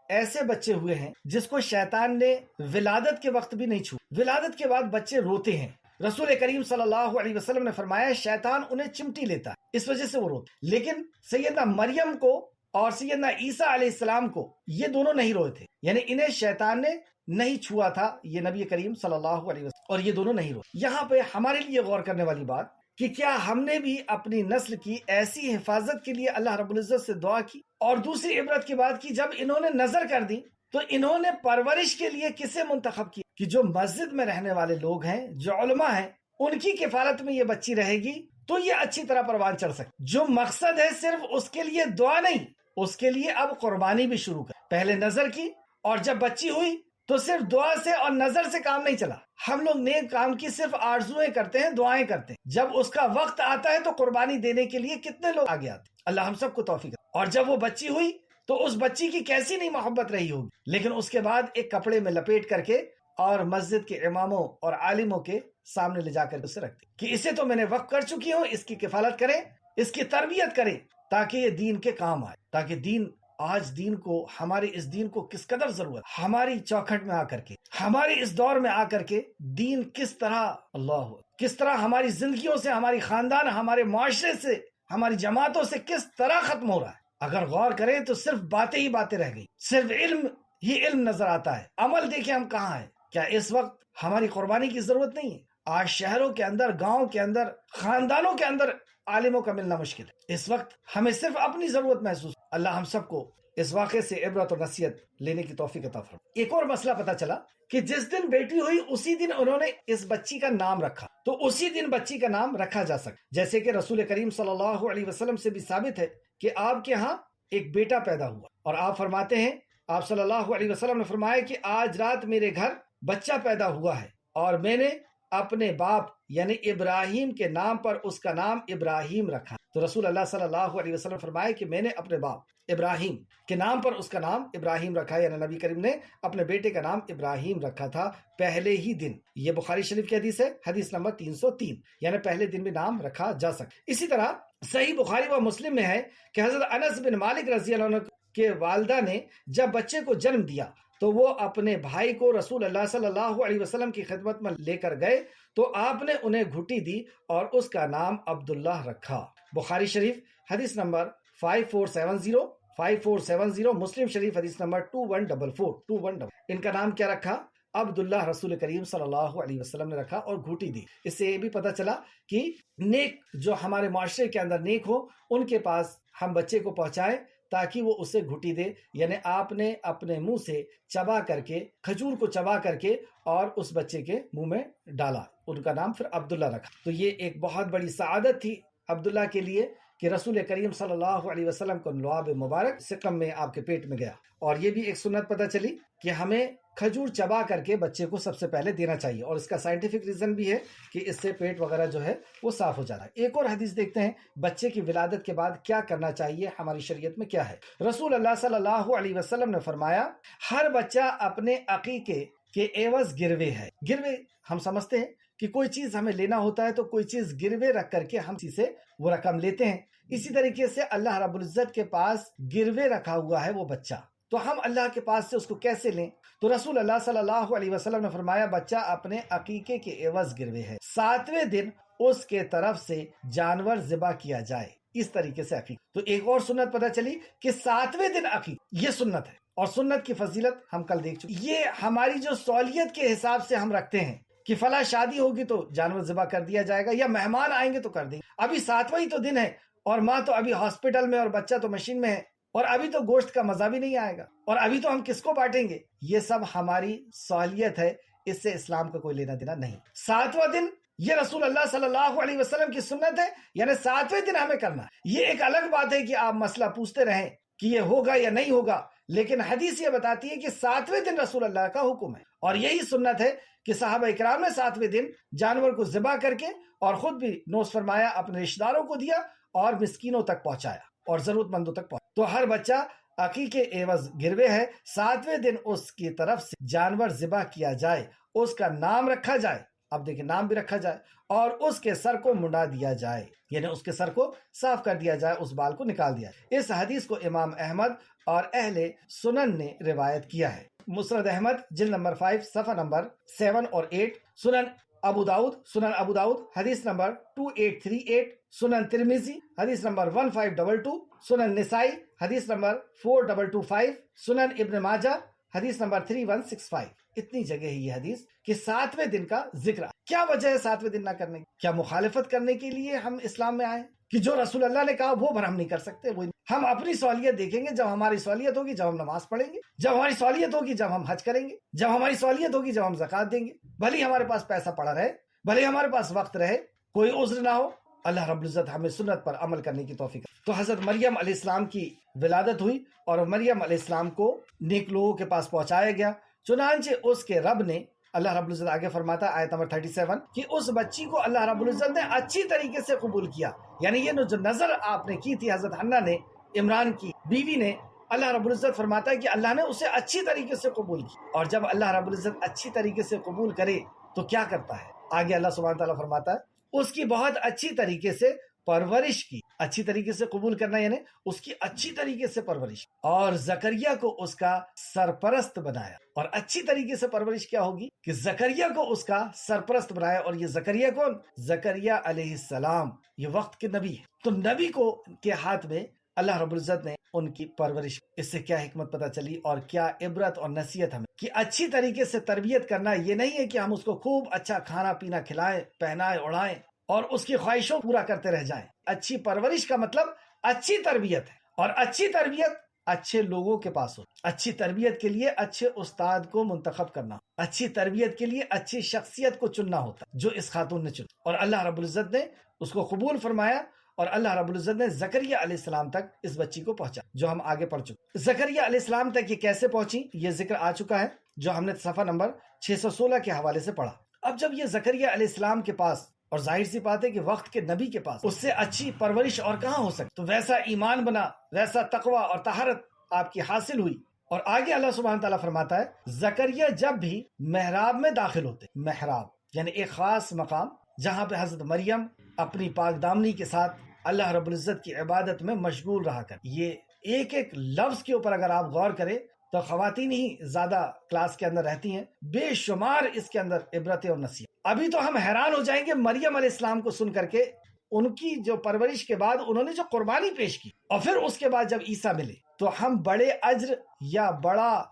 ایسے بچے ہوئے ہیں جس کو شیطان نے ولادت کے وقت بھی نہیں چھوڑا. ولادت کے بعد بچے روتے ہیں. رسول کریم صلی اللہ علیہ وسلم نے فرمایا شیطان انہیں چمٹی لیتا ہے، اس وجہ سے وہ روتے. لیکن سیدنا مریم کو اور سیدنا عیسیٰ علیہ السلام کو یہ دونوں نہیں روئے تھے، یعنی انہیں شیطان نے نہیں چھوا تھا، یہ نبی کریم صلی اللہ علیہ وسلم، اور یہ دونوں نہیں روئے. یہاں پہ ہمارے لیے غور کرنے والی بات کہ کیا ہم نے بھی اپنی نسل کی ایسی حفاظت کے لیے اللہ رب العزت سے دعا کی؟ اور دوسری عبرت کی بات کی جب انہوں نے نظر کر دی تو انہوں نے پرورش کے لیے کسے منتخب کیا کہ جو مسجد میں رہنے والے لوگ ہیں، جو علماء ہیں، ان کی کفالت میں یہ بچی رہے گی تو یہ اچھی طرح پروان چڑھ سکے. جو مقصد ہے صرف اس کے لیے دعا نہیں، اس کے لیے اب قربانی بھی شروع کر. پہلے نظر کی اور جب بچی ہوئی تو صرف دعا سے اور نظر سے کام نہیں چلا. ہم لوگ نیک کام کی صرف آرزویں کرتے ہیں، دعائیں کرتے ہیں، جب اس کا وقت آتا ہے تو قربانی دینے کے لیے کتنے لوگ آگے آتے ہیں. اللہ ہم سب کو توفیق دے. اور جب وہ بچی ہوئی تو اس بچی کی کیسی نہیں محبت رہی ہوگی، لیکن اس کے بعد ایک کپڑے میں لپیٹ کر کے اور مسجد کے اماموں اور عالموں کے سامنے لے جا کر اسے رکھتے کہ اسے تو میں نے وقف کر چکی ہوں، اس کی کفالت کریں، اس کی تربیت کریں تاکہ یہ دین کے کام آئے. تاکہ دین آج دین کو، ہمارے اس دین کو کس قدر ضرورت، ہماری چوکھٹ میں آ کر کے، ہمارے اس دور میں آ کر کے دین کس طرح ہماری زندگیوں سے، ہماری خاندان، ہمارے معاشرے سے، ہماری جماعتوں سے کس طرح ختم ہو رہا ہے. اگر غور کریں تو صرف باتیں ہی باتیں رہ گئی، صرف علم ہی علم نظر آتا ہے. عمل دیکھیں ہم کہاں ہیں. کیا اس وقت ہماری قربانی کی ضرورت نہیں ہے؟ آج شہروں کے اندر، گاؤں کے اندر، خاندانوں کے اندر عالموں کا ملنا مشکل ہے. اس وقت ہمیں صرف اپنی ضرورت محسوس. اللہ ہم سب کو اس واقعے سے عبرت و نصیحت لینے کی توفیق عطا فرمائے. ایک اور مسئلہ پتا چلا کہ جس دن بیٹی ہوئی اسی دن انہوں نے اس بچی کا نام رکھا، تو اسی دن بچی کا نام رکھا جا سکتا. جیسے کہ رسول کریم صلی اللہ علیہ وسلم سے بھی ثابت ہے کہ آپ کے ہاں ایک بیٹا پیدا ہوا، اور آپ فرماتے ہیں، آپ صلی اللہ علیہ وسلم نے فرمایا کہ آج رات میرے گھر بچہ پیدا ہوا ہے اور میں نے اپنے باپ یعنی ابراہیم کے نام پر اس کا نام ابراہیم رکھا. تو رسول اللہ صلی اللہ علیہ وسلم فرمایا کہ میں نے اپنے باپ ابراہیم کے نام پر اس کا نام ابراہیم رکھا، یعنی نبی کریم نے اپنے بیٹے کا نام ابراہیم رکھا تھا پہلے ہی دن. یہ بخاری شریف کی حدیث ہے، حدیث نمبر 303، یعنی پہلے دن بھی نام رکھا جا سکتا. اسی طرح صحیح بخاری و مسلم میں ہے کہ حضرت انس بن مالک رضی اللہ عنہ کے والدہ نے جب بچے کو جنم دیا تو وہ اپنے بھائی کو رسول اللہ صلی اللہ علیہ وسلم کی خدمت میں لے کر گئے تو آپ نے انہیں گھٹی دی اور اس کا نام عبداللہ رکھا. بخاری شریف حدیث نمبر 5470، مسلم شریف حدیث نمبر 2144. ان کا نام کیا رکھا؟ عبداللہ. رسول کریم صلی اللہ علیہ وسلم نے رکھا اور گھوٹی دی. اس سے یہ بھی پتا چلا کہ نیک جو ہمارے معاشرے کے اندر نیک ہو ان کے پاس ہم بچے کو پہنچائیں تاکہ وہ اسے گھٹی دے. یعنی آپ نے اپنے منہ سے چبا کر کے، کھجور کو چبا کر کے اور اس بچے کے منہ میں ڈالا، ان کا نام پھر عبداللہ رکھا. تو یہ ایک بہت بڑی سعادت تھی عبداللہ کے لیے کہ رسول کریم صلی اللہ علیہ وسلم کو لعاب مبارک سقم میں آپ کے پیٹ میں گیا. اور یہ بھی ایک سنت پتہ چلی کہ ہمیں کھجور چبا کر کے بچے کو سب سے پہلے دینا چاہیے، اور اس کا سائنٹیفک ریزن بھی ہے کہ اس سے پیٹ وغیرہ جو ہے وہ صاف ہو جاتا ہے. ایک اور حدیث دیکھتے ہیں بچے کی ولادت کے بعد کیا کرنا چاہیے، ہماری شریعت میں کیا ہے. رسول اللہ صلی اللہ علیہ وسلم نے فرمایا ہر بچہ اپنے عقیقے کے عوض گروے ہے. گروے ہم سمجھتے ہیں کہ کوئی چیز ہمیں لینا ہوتا ہے تو کوئی چیز گروے رکھ کر کے ہم اسی سے وہ رقم لیتے ہیں. اسی طریقے سے اللہ رب العزت کے پاس گروے رکھا ہوا ہے وہ بچہ، تو ہم اللہ کے پاس سے اس کو کیسے لیں؟ تو رسول اللہ صلی اللہ علیہ وسلم نے فرمایا بچہ اپنے عقیقے کے عوض گروے ہے، 7ویں دن اس کے طرف سے جانور ذبح کیا جائے. اس طریقے سے عقیقہ. تو ایک اور سنت پتہ چلی کہ 7ویں دن عقیقہ، یہ سنت ہے، اور سنت کی فضیلت ہم کل دیکھ چکے. یہ ہماری جو سہولیت کے حساب سے ہم رکھتے ہیں کہ فلاں شادی ہوگی تو جانور ذبح کر دیا جائے گا، یا مہمان آئیں گے تو کر دیں گے. ابھی 7واں ہی تو دن ہے اور ماں تو ابھی ہاسپٹل میں اور بچہ تو مشین میں ہے، اور ابھی تو گوشت کا مزہ بھی نہیں آئے گا، اور ابھی تو ہم کس کو بانٹیں گے. یہ سب ہماری سہولیت ہے، اس سے اسلام کا کوئی لینا دینا نہیں. 7واں دن یہ رسول اللہ صلی اللہ علیہ وسلم کی سنت ہے، یعنی 7ویں دن ہمیں کرنا ہے. یہ ایک الگ بات ہے کہ آپ مسئلہ پوچھتے رہیں کہ یہ ہوگا یا نہیں ہوگا، لیکن حدیث یہ بتاتی ہے کہ 7ویں دن رسول اللہ کا حکم ہے. اور یہی سنت ہے کہ صحابہ اکرام نے 7ویں دن جانور کو ذبح کر کے اور خود بھی نوش فرمایا، اپنے رشتہ داروں کو دیا اور مسکینوں تک پہنچایا اور ضرورت مندوں تک پہنچایا. تو ہر بچہ عقیقے عوض گروے ہے. 7ویں دن اس کی طرف سے جانور ذبح کیا جائے، اس کا نام رکھا جائے، اب دیکھیں نام بھی رکھا جائے، اور اس کے سر کو منڈا دیا جائے، یعنی اس کے سر کو صاف کر دیا جائے، اس بال کو نکال دیا جائے۔ اس حدیث کو امام احمد اور اہل سنن نے روایت کیا ہے۔ مسند احمد جلد نمبر 5 صفحہ نمبر 7 اور 8، سنن ابو داؤد حدیث نمبر 2838، سنن ترمذی حدیث نمبر 1522، سنن نسائی حدیث نمبر 4225، سنن ابن ماجہ حدیث نمبر 3165۔ اتنی جگہ ہے یہ حدیث کہ 7ویں دن کا ذکر۔ کیا وجہ ہے 7ویں دن نہ کرنے کی؟ کیا مخالفت کرنے کے لیے ہم اسلام میں آئے کہ جو رسول اللہ نے کہا وہ بھر ہم نہیں کر سکتے؟ وہ ہم اپنی سہولیت دیکھیں گے، جب ہماری سہولیت ہوگی جب ہم نماز پڑھیں گے، جب ہماری سہولیت ہوگی جب ہم حج کریں گے، جب ہماری سہولیت ہوگی جب ہم زکوٰۃ دیں گے، بھلے ہی ہمارے پاس پیسہ پڑا رہے، بھلے ہمارے پاس وقت رہے، کوئی عذر نہ ہو۔ اللہ رب العزت ہمیں سنت پر عمل کرنے کی توفیق۔ تو حضرت مریم علیہ السلام کی ولادت ہوئی اور مریم علیہ السلام کو نیک لوگوں کے پاس پہنچایا گیا، چنانچہ اس کے رب نے، اللہ رب العزت آگے فرماتا ہے آیت نمبر 37 کہ اس بچی کو اللہ رب العزت نے اچھی طریقے سے قبول کیا، یعنی یہ جو نظر آپ نے کی تھی حضرت حنہ نے، عمران کی بیوی نے، اللہ رب العزت فرماتا ہے کہ اللہ نے اسے اچھی طریقے سے قبول کی۔ اور جب اللہ رب العزت اچھی طریقے سے قبول کرے تو کیا کرتا ہے؟ آگے اللہ سبحانہ تعالیٰ فرماتا ہے اس کی بہت اچھی طریقے سے پرورش کی۔ اچھی طریقے سے قبول کرنا یعنی اس کی اچھی طریقے سے پرورش، اور زکریا کو اس کا سرپرست بنایا۔ اور اچھی طریقے سے پرورش کیا ہوگی کہ زکریا کو اس کا سرپرست بنایا۔ اور یہ زکریا کون؟ زکریا علیہ السلام، یہ وقت کے نبی ہے۔ تو نبی کو کے ہاتھ میں اللہ رب العزت نے ان کی پرورش۔ اس سے کیا حکمت پتہ چلی اور کیا عبرت اور نصیحت ہمیں کہ اچھی طریقے سے تربیت کرنا یہ نہیں ہے کہ ہم اس کو خوب اچھا کھانا پینا کھلائیں، پہنائیں، اڑائیں اور اس کی خواہشوں پورا کرتے رہ جائیں۔ اچھی پرورش کا مطلب اچھی تربیت ہے، اور اچھی تربیت اچھے لوگوں کے پاس ہو۔ اچھی تربیت کے لیے اچھے استاد کو منتخب کرنا، اچھی تربیت کے لیے اچھی شخصیت کو چننا ہوتا جو اس خاتون نے چنا، اور اللہ رب العزت نے اس کو قبول فرمایا، اور اللہ رب العزت نے زکریا علیہ السلام تک اس بچی کو پہنچا، جو ہم آگے پڑھ چکے۔ زکریا علیہ السلام تک یہ کیسے پہنچی یہ ذکر آ چکا ہے، جو ہم نے صفحہ نمبر 616 کے حوالے سے پڑھا۔ اب جب یہ زکریا علیہ السلام کے پاس، اور ظاہر سی بات ہے کہ وقت کے نبی کے پاس اس سے اچھی پرورش اور کہاں ہو سکتی، تو ویسا ایمان بنا، ویسا تقوی اور طہارت آپ کی حاصل ہوئی۔ اور آگے اللہ سبحانہ تعالیٰ فرماتا ہے زکریا جب بھی محراب میں داخل ہوتے، محراب یعنی ایک خاص مقام جہاں پہ حضرت مریم اپنی پاک دامنی کے ساتھ اللہ رب العزت کی عبادت میں مشغول رہا کر۔ یہ ایک ایک لفظ کے اوپر اگر آپ غور کریں تو خواتین ہی زیادہ کلاس کے اندر رہتی ہیں، بے شمار اس کے اندر عبرتیں اور نصیحت۔ ابھی تو ہم حیران ہو جائیں گے مریم علیہ السلام کو سن کر کے، ان کی جو پرورش کے بعد انہوں نے جو قربانی پیش کی، اور پھر اس کے بعد جب عیسیٰ ملے تو ہم بڑے اجر یا بڑا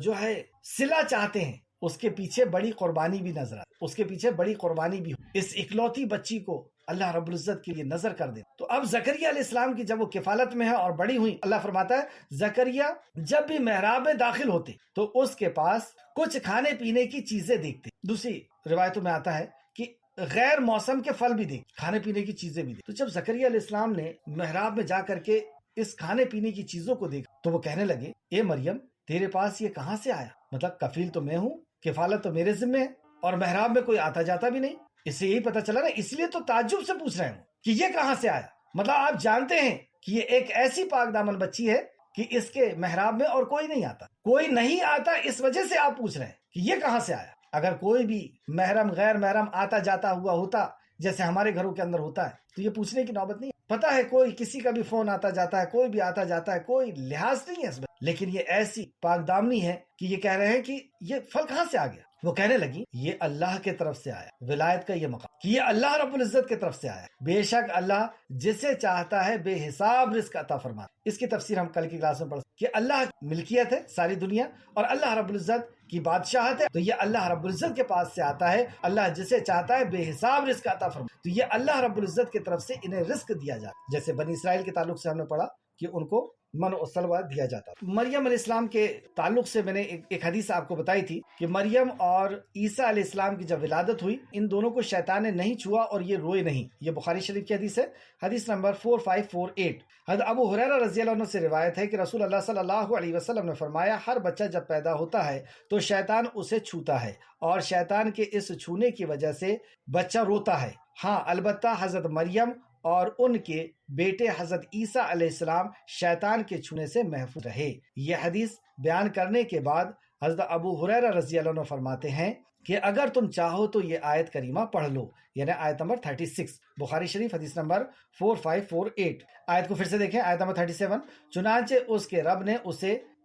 جو ہے صلہ چاہتے ہیں، اس کے پیچھے بڑی قربانی بھی نظر آتی، اس کے پیچھے بڑی قربانی بھی ہو۔ اس اکلوتی بچی کو اللہ رب العزت کے لیے نظر کر دے۔ تو اب زکریا علیہ السلام کی جب وہ کفالت میں ہے اور بڑی ہوئی، اللہ فرماتا ہے زکریا جب بھی محراب میں داخل ہوتے تو اس کے پاس کچھ کھانے پینے کی چیزیں دیکھتے۔ دوسری روایتوں میں آتا ہے کہ غیر موسم کے پھل بھی دیکھ، کھانے پینے کی چیزیں بھی دیکھ۔ تو جب زکریا علیہ السلام نے محراب میں جا کر کے اس کھانے پینے کی چیزوں کو دیکھا تو وہ کہنے لگے اے مریم تیرے پاس یہ کہاں سے آیا؟ مطلب کفیل تو میں ہوں، کفالت تو میرے ذمہ ہے، اور محراب میں کوئی آتا جاتا بھی نہیں۔ اس سے یہی پتہ چلا نا، اس لیے تو تعجب سے پوچھ رہے ہوں کہ یہ کہاں سے آیا۔ مطلب آپ جانتے ہیں کہ یہ ایک ایسی پاک دامن بچی ہے کہ اس کے محراب میں اور کوئی نہیں آتا، کوئی نہیں آتا، اس وجہ سے آپ پوچھ رہے ہیں کہ یہ کہاں سے آیا۔ اگر کوئی بھی محرم غیر محرم آتا جاتا ہوا ہوتا جیسے ہمارے گھروں کے اندر ہوتا ہے تو یہ پوچھنے کی نوبت نہیں۔ پتہ ہے کوئی کسی کا بھی فون آتا جاتا ہے، کوئی بھی آتا جاتا ہے، کوئی لحاظ نہیں ہے اس میں، لیکن یہ ایسی پاک دامنی ہے کہ یہ کہہ رہے ہیں کہ یہ پھل کہاں سے آ گیا۔ وہ کہنے لگی یہ اللہ کے طرف سے آیا، ولایت کا یہ مقام کہ یہ اللہ رب العزت کی طرف سے آیا، بے شک اللہ جسے چاہتا ہے بے حساب رزق عطا فرماتا۔ اس کی تفسیر ہم کل کی کلاس میں پڑھ کہ اللہ ملکیت ہے ساری دنیا اور اللہ رب العزت کی بادشاہت ہے، تو یہ اللہ رب العزت کے پاس سے آتا ہے، اللہ جسے چاہتا ہے بے حساب رزق عطا فرماتا، تو یہ اللہ رب العزت کی طرف سے انہیں رزق دیا جاتا ہے۔ جیسے بنی اسرائیل کے تعلق سے ہم نے پڑھا کہ ان کو من و سلوہ دیا جاتا۔ مریم علیہ السلام کے تعلق سے میں نے ایک حدیث آپ کو بتائی تھی کہ مریم اور عیسیٰ علیہ السلام کی جب ولادت ہوئی ان دونوں کو شیطان نے نہیں چھوا اور یہ روئے نہیں۔ یہ بخاری شریف کی حدیث ہے، حدیث نمبر 4548۔ حضرت ابو ہریرہ رضی اللہ عنہ سے روایت ہے کہ رسول اللہ صلی اللہ علیہ وسلم نے فرمایا ہر بچہ جب پیدا ہوتا ہے تو شیطان اسے چھوتا ہے اور شیطان کے اس چھونے کی وجہ سے بچہ روتا ہے، ہاں البتہ حضرت مریم اور ان کے بیٹے حضرت عیسیٰ علیہ السلام شیطان کے چھونے سے محفوظ رہے۔ یہ حدیث بیان کرنے کے بعد حضرت ابو ہریرہ رضی اللہ عنہ فرماتے ہیں کہ اگر تم چاہو تو یہ آیت کریمہ پڑھ لو، یعنی آیت نمبر 36، بخاری شریف حدیث نمبر 4548۔ آیت کو پھر سے دیکھیں، آیت نمبر 37، چنانچہ اس کے رب نے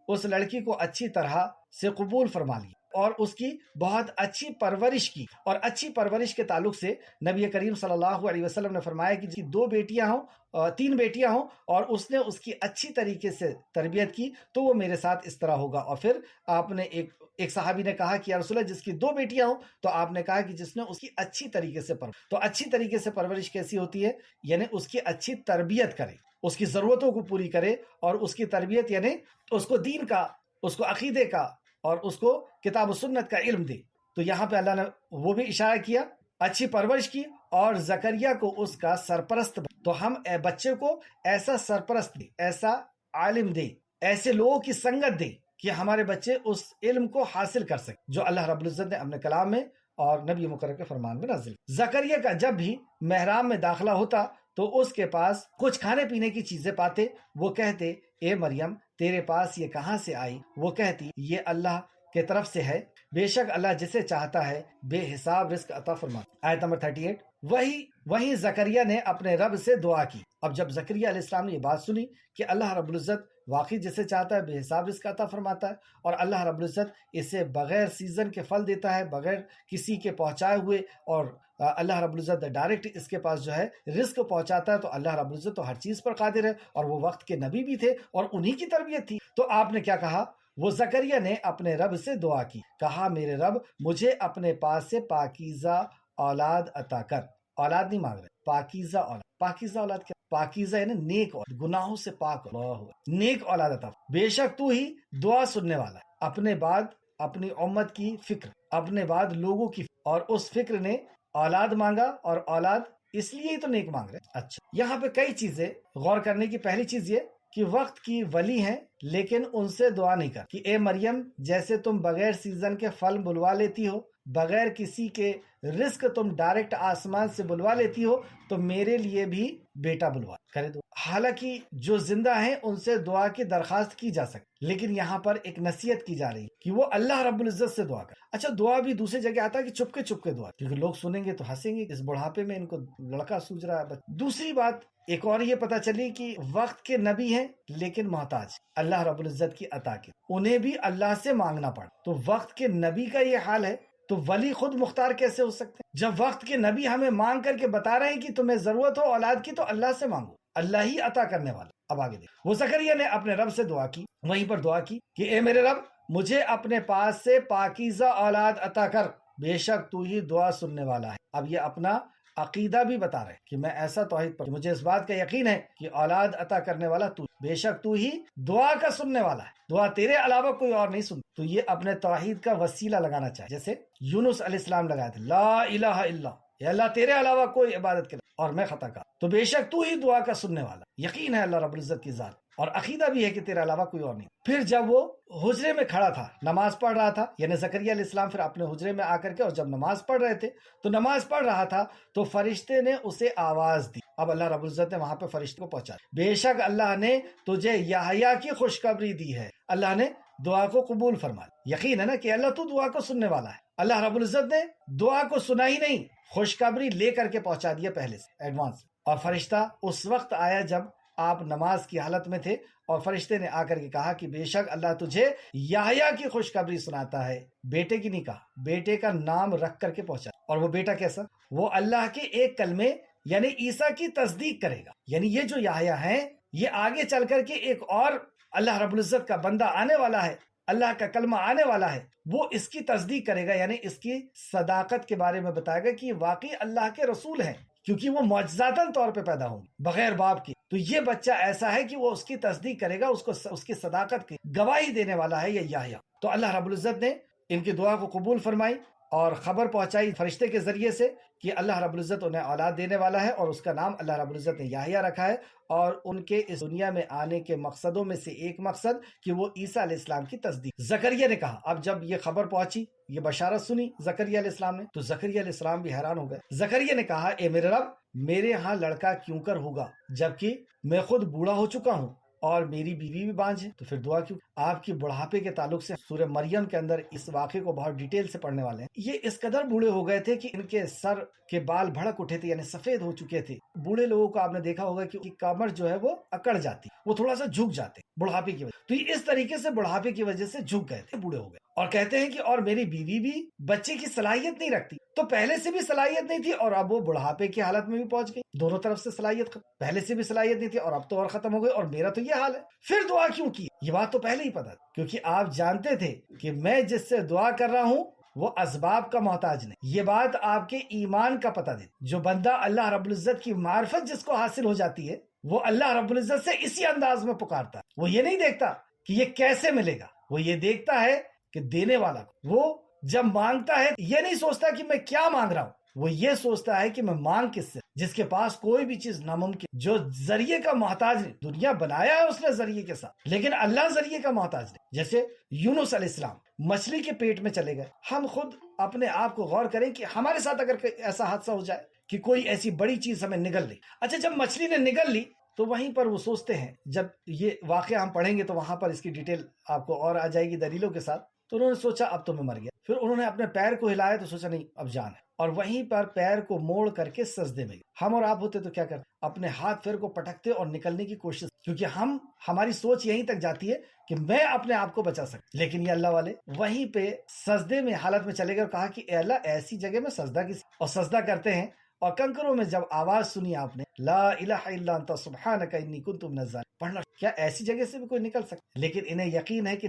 اس لڑکی کو اچھی طرح سے قبول فرما لیا اور اس کی بہت اچھی پرورش کی۔ اور اچھی پرورش کے تعلق سے نبی کریم صلی اللہ علیہ وسلم نے فرمایا کہ 2 بیٹیاں ہوں، 3 بیٹیاں ہوں اور اس نے اس کی اچھی طریقے سے تربیت کی تو وہ میرے ساتھ اس طرح ہوگا۔ اور پھر آپ نے ایک صحابی نے کہا کہ یا رسول اللہ جس کی 2 بیٹیاں ہوں، تو آپ نے کہا کہ جس نے اس کی اچھی طریقے سے تو اچھی طریقے سے پرورش کیسی ہوتی ہے؟ یعنی اس کی اچھی تربیت کرے، اس کی ضرورتوں کو پوری کرے، اور اس کی تربیت یعنی اس کو دین کا، اس کو عقیدے کا اور اس کو کتاب و سنت کا علم دے۔ تو یہاں پہ اللہ نے وہ بھی اشارہ کیا، اچھی پرورش کی اور زکریا کو اس کا سرپرست تو ہم بچے کو ایسا سرپرست دے، ایسا عالم دے، ایسے لوگوں کی سنگت دے کہ ہمارے بچے اس علم کو حاصل کر سکیں جو اللہ رب العزت نے اپنے کلام میں اور نبی مکرم کے فرمان میں نازل۔ زکریا کا جب بھی محراب میں داخلہ ہوتا تو اس کے پاس کچھ کھانے پینے کی چیزیں پاتے، وہ کہتے اے مریم تیرے پاس یہ کہاں سے آئی؟ وہ کہتی یہ اللہ کے طرف سے ہے، بے شک اللہ جسے چاہتا ہے بے حساب رزق عطا فرماتا۔ آیت نمبر 38، وہی زکریا نے اپنے رب سے دعا کی۔ اب جب زکریا علیہ السلام نے یہ بات سنی کہ اللہ رب العزت واقعی جسے چاہتا ہے بے حساب رزق عطا فرماتا ہے اور اللہ رب العزت اسے بغیر سیزن کے پھل دیتا ہے، بغیر کسی کے پہنچائے ہوئے، اور اللہ رب العزت ڈائریکٹ اس کے پاس جو ہے رزق پہنچاتا ہے، تو اللہ رب العزت تو ہر چیز پر قادر ہے، اور وہ وقت کے نبی بھی تھے اور انہی کی تربیت تھی۔ تو آپ نے کیا کہا؟ وہ زکریا نے اپنے رب سے دعا کی، کہا میرے رب مجھے اپنے پاس سے پاکیزہ اولاد عطا کر۔ اولاد نہیں مانگ رہے، پاکیزہ اولاد۔ پاکیزہ اولاد کیا؟ پاکیزہ یعنی نیک اولاد، گناہوں سے پاک، نیک اولاد عطا۔ بے شک تو ہی دعا سننے والا ہے، اپنے بعد اپنی امت کی فکر، اپنے بعد لوگوں کی فکر، اور اس فکر نے اولاد مانگا، اور اولاد اس لیے ہی تو نیک مانگ رہے۔ اچھا، یہاں پہ کئی چیزیں غور کرنے کی۔ پہلی چیز یہ کہ وقت کی ولی ہیں لیکن ان سے دعا نہیں کر، کہ اے مریم جیسے تم بغیر سیزن کے پھل بلوا لیتی ہو، بغیر کسی کے رزق تم ڈائریکٹ آسمان سے بلوا لیتی ہو، تو میرے لیے بھی بیٹا بلوا کرے دو۔ حالانکہ جو زندہ ہیں ان سے دعا کی درخواست کی جا سکتی، لیکن یہاں پر ایک نصیحت کی جا رہی ہے کہ وہ اللہ رب العزت سے دعا کر۔ اچھا، دعا بھی دوسری جگہ آتا ہے کہ چھپ کے دعا، کیونکہ لوگ سنیں گے تو ہنسیں گے، اس بڑھاپے میں ان کو لڑکا سوچ رہا ہے۔ دوسری بات ایک اور یہ پتہ چلی کہ وقت کے نبی ہیں لیکن محتاج اللہ رب العزت کی عطا کے، انہیں بھی اللہ سے مانگنا پڑا۔ تو وقت کے نبی کا یہ حال ہے تو ولی خود مختار کیسے ہو سکتے ہیں؟ جب وقت کے نبی ہمیں مانگ کر کے بتا رہے ہیں کہ تمہیں ضرورت ہو اولاد کی تو اللہ سے مانگو، اللہ ہی عطا کرنے والا۔ اب آگے دیکھ، وہ زکریا نے اپنے رب سے دعا کی، وہیں پر دعا کی کہ اے میرے رب مجھے اپنے پاس سے پاکیزہ اولاد عطا کر، بے شک تو ہی دعا سننے والا ہے۔ اب یہ اپنا عقیدہ بھی بتا رہے کہ میں ایسا توحید پر مجھے اس بات کا یقین ہے کہ اولاد عطا کرنے والا تو، بے شک تو ہی دعا کا سننے والا ہے، دعا تیرے علاوہ کوئی اور نہیں سن۔ تو یہ اپنے توحید کا وسیلہ لگانا چاہیے، جیسے یونس علیہ السلام لگائے تھے، لا الہ الا اللہ، تیرے علاوہ کوئی عبادت کے اور میں خطا کا، تو بے شک تو ہی دعا کا سننے والا۔ یقین ہے اللہ رب العزت کی ذات، اور عقیدہ بھی ہے کہ تیرے علاوہ کوئی اور نہیں۔ پھر جب وہ حجرے میں کھڑا تھا، نماز پڑھ رہا تھا، یعنی زکریا علیہ السلام پھر اپنے حجرے میں آ کر کے، اور جب نماز پڑھ رہے تھے تو نماز پڑھ رہا تھا تو فرشتے نے اسے آواز دی۔ اب اللہ رب العزت نے وہاں پہ فرشتے کو پہنچا، بے شک اللہ نے تجھے یحییٰ کی خوشخبری دی ہے، اللہ نے دعا کو قبول فرما۔ یقین ہے نا کہ اللہ تو دعا کو سننے والا ہے۔ اللہ رب العزت نے دعا کو سنا ہی نہیں، خوشخبری لے کر کے پہنچا دیا پہلے سے، ایڈوانس۔ اور فرشتہ اس وقت آیا جب آپ نماز کی حالت میں تھے، اور فرشتے نے آ کر کے کہا کہ بے شک اللہ تجھے یحییٰ کی خوشخبری سناتا ہے، بیٹے کی نہیں کہا، بیٹے کا نام رکھ کر کے پہنچا۔ اور وہ بیٹا کیسا؟ وہ اللہ کے ایک کلمے یعنی عیسیٰ کی تصدیق کرے گا۔ یعنی یہ جو یحییٰ ہیں یہ آگے چل کر کے ایک اور اللہ رب العزت کا بندہ آنے والا ہے، اللہ کا کلمہ آنے والا ہے، وہ اس کی تصدیق کرے گا، یعنی اس کی صداقت کے بارے میں بتائے گا کہ یہ واقعی اللہ کے رسول ہیں، کیونکہ وہ معجزاتاً طور پہ پیدا ہوں گے بغیر باپ کی۔ تو یہ بچہ ایسا ہے کہ وہ اس کی تصدیق کرے گا، اس کی صداقت کی گواہی دینے والا ہے یہ یحییٰ۔ تو اللہ رب العزت نے ان کی دعا کو قبول فرمائی اور خبر پہنچائی فرشتے کے ذریعے سے کہ اللہ رب العزت انہیں اولاد دینے والا ہے، اور اس کا نام اللہ رب العزت نے یحییٰ رکھا ہے۔ اور ان کے اس دنیا میں آنے کے مقصدوں میں سے ایک مقصد کہ وہ عیسیٰ علیہ السلام کی تصدیق۔ زکریا نے کہا، اب جب یہ خبر پہنچی، یہ بشارت سنی زکریا علیہ السلام نے، تو زکریا علیہ السلام بھی حیران ہو گئے۔ زکریا نے کہا، اے میرے رب میرے ہاں لڑکا کیوں کر ہوگا جبکہ میں خود بوڑھا ہو چکا ہوں اور میری بیوی بھی بانجھ ہے؟ تو پھر دعا کیوں؟ آپ کی بڑھاپے کے تعلق سے سورہ مریم کے اندر اس واقعے کو بہت ڈیٹیل سے پڑھنے والے ہیں. یہ اس قدر بوڑھے ہو گئے تھے کہ ان کے سر کے بال بھڑک اٹھے تھے، یعنی سفید ہو چکے تھے. بوڑھے لوگوں کو آپ نے دیکھا ہوگا کہ کمر جو ہے وہ اکڑ جاتی، وہ تھوڑا سا جھک جاتے بڑھاپے کی وجہ. تو یہ اس طریقے سے بڑھاپے کی وجہ سے جھک گئے تھے، بوڑھے ہو گئے. اور کہتے ہیں کہ اور میری بیوی بھی بچے کی صلاحیت نہیں رکھتی. تو پہلے سے بھی صلاحیت نہیں تھی اور اب وہ بڑھاپے کی حالت میں بھی پہنچ گئی. دونوں طرف سے صلاحیت پہلے سے بھی صلاحیت نہیں تھی اور اب تو اور ختم ہو گئی، اور میرا تو یہ حال ہے. پھر دعا کیوں کی؟ یہ بات تو پہلے ہی پتا تھی، کیونکہ آپ جانتے تھے کہ میں جس سے دعا کر رہا ہوں وہ اسباب کا محتاج نہیں. یہ بات آپ کے ایمان کا پتہ دے. جو بندہ اللہ رب العزت کی معرفت جس کو حاصل ہو جاتی ہے وہ اللہ رب العزت سے اسی انداز میں پکارتا ہے. وہ یہ نہیں دیکھتا کہ یہ کیسے ملے گا، وہ یہ دیکھتا ہے کہ دینے والا کو. وہ جب مانگتا ہے یہ نہیں سوچتا کہ میں کیا مانگ رہا ہوں، وہ یہ سوچتا ہے کہ میں مانگ کس سے، جس کے پاس کوئی بھی چیز ناممکن، جو ذریعے کا محتاج نہیں. دنیا بنایا ہے اس نے ذریعے کے ساتھ، لیکن اللہ ذریعے کا محتاج نہیں. جیسے یونس علیہ السلام مچھلی کے پیٹ میں چلے گئے. ہم خود اپنے آپ کو غور کریں کہ ہمارے ساتھ اگر ایسا حادثہ ہو جائے کہ کوئی ایسی بڑی چیز ہمیں نگل لی. اچھا، جب مچھلی نے نگل لی تو وہیں پر وہ سوچتے ہیں، جب یہ واقعہ ہم پڑھیں گے تو وہاں پر اس کی ڈیٹیل آپ کو اور آ جائے گی دلیلوں کے ساتھ. تو انہوں نے سوچا اب تو میں مر گیا. پھر انہوں نے اپنے پیر کو ہلایا تو سوچا نہیں اب جان ہے، اور وہیں پر پیر کو موڑ کر کے سجدے میں گئے. ہم اور آپ ہوتے تو کیا کرتے؟ اپنے ہاتھ پیر کو پٹکتے اور نکلنے کی کوشش، کیونکہ ہماری سوچ یہیں تک جاتی ہے کہ میں اپنے آپ کو بچا سکتا. لیکن یہ اللہ والے وہیں پہ سجدے میں حالت میں چلے گئے اور کہا کہ اے اللہ ایسی جگہ میں سجدہ کس، اور سجدہ کرتے ہیں اور کنکروں میں جب آواز سنی آپ نے لا الہ الا انت سبحانک انی کنت من الظالمین پڑھنا، کیا ایسی جگہ سے بھی کوئی نکل سکتا؟ لیکن انہیں یقین ہے کہ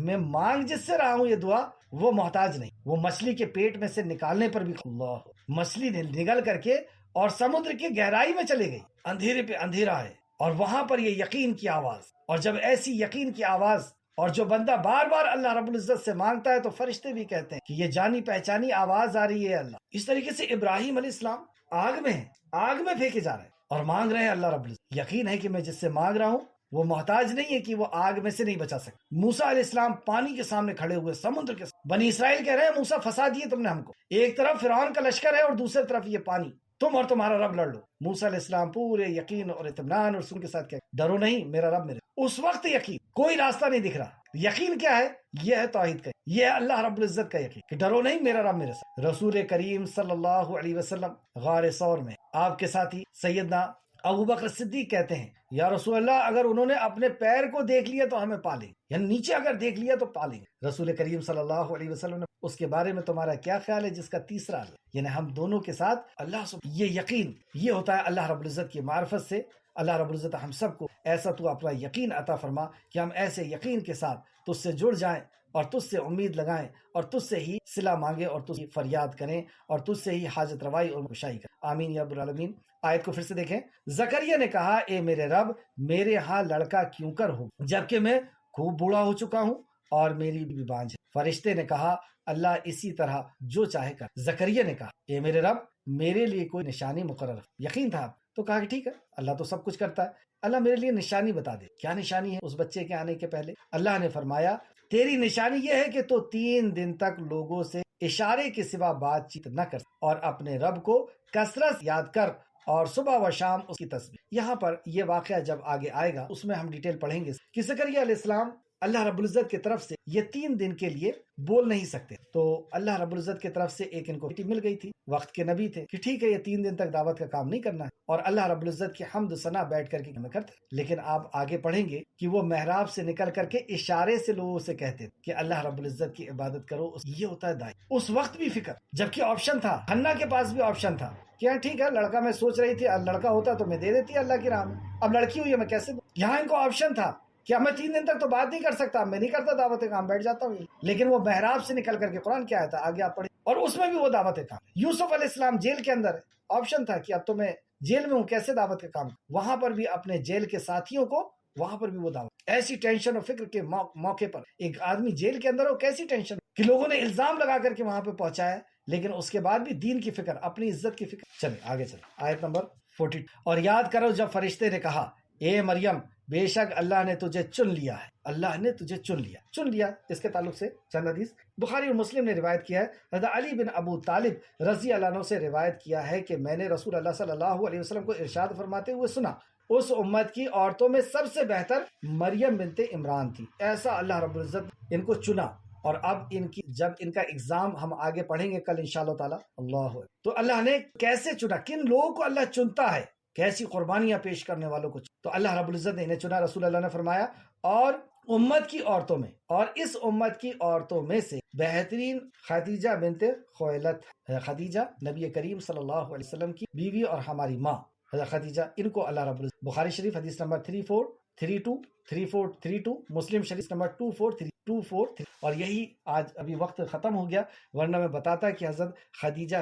میں مانگ جس سے رہا ہوں یہ دعا وہ محتاج نہیں. وہ مچھلی کے پیٹ میں سے نکالنے پر بھی اللہ، مچھلی نے نگل کر کے اور سمندر کی گہرائی میں چلے گئی. اندھیرے پہ اندھیرا ہے اور وہاں پر یہ یقین کی آواز. اور جب ایسی یقین کی آواز، اور جو بندہ بار بار اللہ رب العزت سے مانگتا ہے تو فرشتے بھی کہتے ہیں کہ یہ جانی پہچانی آواز آ رہی ہے اللہ. اس طریقے سے ابراہیم علیہ السلام آگ میں ہیں، آگ میں پھینکے جا رہے ہیں اور مانگ رہے ہیں اللہ رب العزت. یقین ہے کہ میں جس سے مانگ رہا ہوں وہ محتاج نہیں ہے کہ وہ آگ میں سے نہیں بچا سکتا. موسیٰ علیہ السلام پانی کے سامنے کھڑے ہوئے سمندر کے سامنے. بنی اسرائیل کہہ رہے ہیں موسیٰ پھنسا دیے تم نے ہم کو، ایک طرف فرعون کا لشکر ہے اور دوسری طرف یہ پانی، تم اور تمہارا رب لڑ لو. موسیٰ علیہ السلام پورے یقین اور اطمینان اور سن کے ساتھ کیا، ڈرو نہیں میرا رب میرے. اس وقت یقین، کوئی راستہ نہیں دکھ رہا. یقین کیا ہے؟ یہ ہے توحید کا، یہ ہے اللہ رب العزت کا یقین کہ ڈرو نہیں میرا رب میرے ساتھ. رسول کریم صلی اللہ علیہ وسلم غار ثور میں آپ کے ساتھی سیدنا ابو بکر صدیق کہتے ہیں یا رسول اللہ اگر انہوں نے اپنے پیر کو دیکھ لیا تو ہمیں پالیں، یعنی نیچے اگر دیکھ لیا تو پالیں. رسول کریم صلی اللہ علیہ وسلم نے اس کے بارے میں تمہارا کیا خیال ہے جس کا تیسرا ہے، یعنی ہم دونوں کے ساتھ اللہ یہ یقین، یہ ہوتا ہے اللہ رب العزت کی معرفت سے. اللہ رب العزت ہم سب کو ایسا تو اپنا یقین عطا فرما کہ ہم ایسے یقین کے ساتھ تجھ سے جڑ جائیں اور تجھ سے امید لگائیں اور تجھ سے ہی صلہ مانگیں اور تجھ سے فریاد کریں اور تجھ سے ہی حاجت روائی اور کشائی کریں. آمین یا رب العالمین. آیت کو پھر سے دیکھیں. زکریا نے کہا اے میرے رب میرے ہاں لڑکا کیوں کر ہو جبکہ میں خوب بوڑھا ہو چکا ہوں اور میری بھی بانجھ ہے. فرشتے نے کہا اللہ اسی طرح جو چاہے کر. زکریا نے کہا اے میرے رب میرے لیے کوئی نشانی مقرر. یقین تھا تو کہا کہ ٹھیک ہے اللہ تو سب کچھ کرتا ہے، اللہ میرے لیے نشانی بتا دے. کیا نشانی ہے اس بچے کے آنے کے پہلے؟ اللہ نے فرمایا تیری نشانی یہ ہے کہ تو 3 دن تک لوگوں سے اشارے کے سوا بات چیت نہ کر اور اپنے رب کو کثرت یاد کر اور صبح و شام اس کی تسبیح. یہاں پر یہ واقعہ جب آگے آئے گا اس میں ہم ڈیٹیل پڑھیں گے کہ زکریا علیہ السلام اللہ رب العزت کی طرف سے یہ 3 دن کے لیے بول نہیں سکتے. تو اللہ رب العزت کی طرف سے ایک ان کو مل گئی تھی، وقت کے نبی تھے کہ ٹھیک ہے یہ 3 دن تک دعوت کا کام نہیں کرنا ہے اور اللہ رب العزت کی حمد و ثنا بیٹھ کر کے کرتے. لیکن آپ آگے پڑھیں گے کہ وہ محراب سے نکل کر کے اشارے سے لوگوں سے کہتے کہ اللہ رب العزت کی عبادت کرو. یہ ہوتا ہے دائی. اس وقت بھی فکر، جبکہ آپشن تھا، حنا کے پاس بھی آپشن تھا کہ ٹھیک ہے لڑکا میں سوچ رہی تھی لڑکا ہوتا تو میں دے دیتی اللہ کی راہ میں، اب لڑکی ہوئی ہے میں کیسے دوں. یہاں ان کو آپشن تھا کہ میں 3 دن تک تو بات نہیں کر سکتا، میں نہیں کرتا دعوت کام، بیٹھ جاتا ہوں. لیکن وہ محراب سے نکل کر کے قرآن کیا آیا تھا آگے آپ پڑھیں اور اس میں بھی وہ دعوت کام. یوسف علیہ السلام جیل کے اندر آپشن تھا کہ اب تو میں جیل میں ہوں کیسے دعوت کا کام، وہاں پر بھی اپنے جیل کے ساتھیوں کو وہاں پر بھی وہ دعوت. ایسی ٹینشن اور فکر کے موقع پر ایک آدمی جیل کے اندر ہو، کیسی ٹینشن کہ لوگوں نے الزام لگا کر کے وہاں پہ پہنچایا، لیکن اس کے بعد بھی دین کی فکر، اپنی عزت کی فکر. چلیں آگے چلیں آیت نمبر 42. اور یاد کرو جب فرشتے نے کہا اے مریم بے شک اللہ نے تجھے چن لیا ہے. اللہ نے تجھے چن لیا. اس کے تعلق سے چند حدیث بخاری اور مسلم نے روایت کیا ہے. حضرت علی بن ابو طالب رضی اللہ عنہ سے روایت کیا ہے کہ میں نے رسول اللہ صلی اللہ علیہ وسلم کو ارشاد فرماتے ہوئے سنا اس امت کی عورتوں میں سب سے بہتر مریم بنت عمران تھی۔ ایسا اللہ رب العزت ان کو چنا، اور اب ان کی جب ان کا ایگزام ہم آگے پڑھیں گے کل انشاءاللہ تعالی، اللہ تو اللہ نے کیسے چنا، کن لوگوں کو اللہ چنتا ہے، کیسی قربانیاں پیش کرنے والوں کو، تو اللہ رب العزت نے انہیں چنا۔ رسول اللہ نے فرمایا اور امت کی عورتوں میں، اور اس امت کی عورتوں میں سے بہترین خدیجہ بنت خویلد، خدیجہ نبی کریم صلی اللہ علیہ وسلم کی بیوی اور ہماری ماں حضرت خدیجہ، ان کو اللہ رب العزت، بخاری شریف حدیث نمبر 3432 مسلم شریف نمبر 24323، اور یہی آج ابھی وقت ختم ہو گیا، ورنہ میں بتاتا کہ حضرت خدیجہ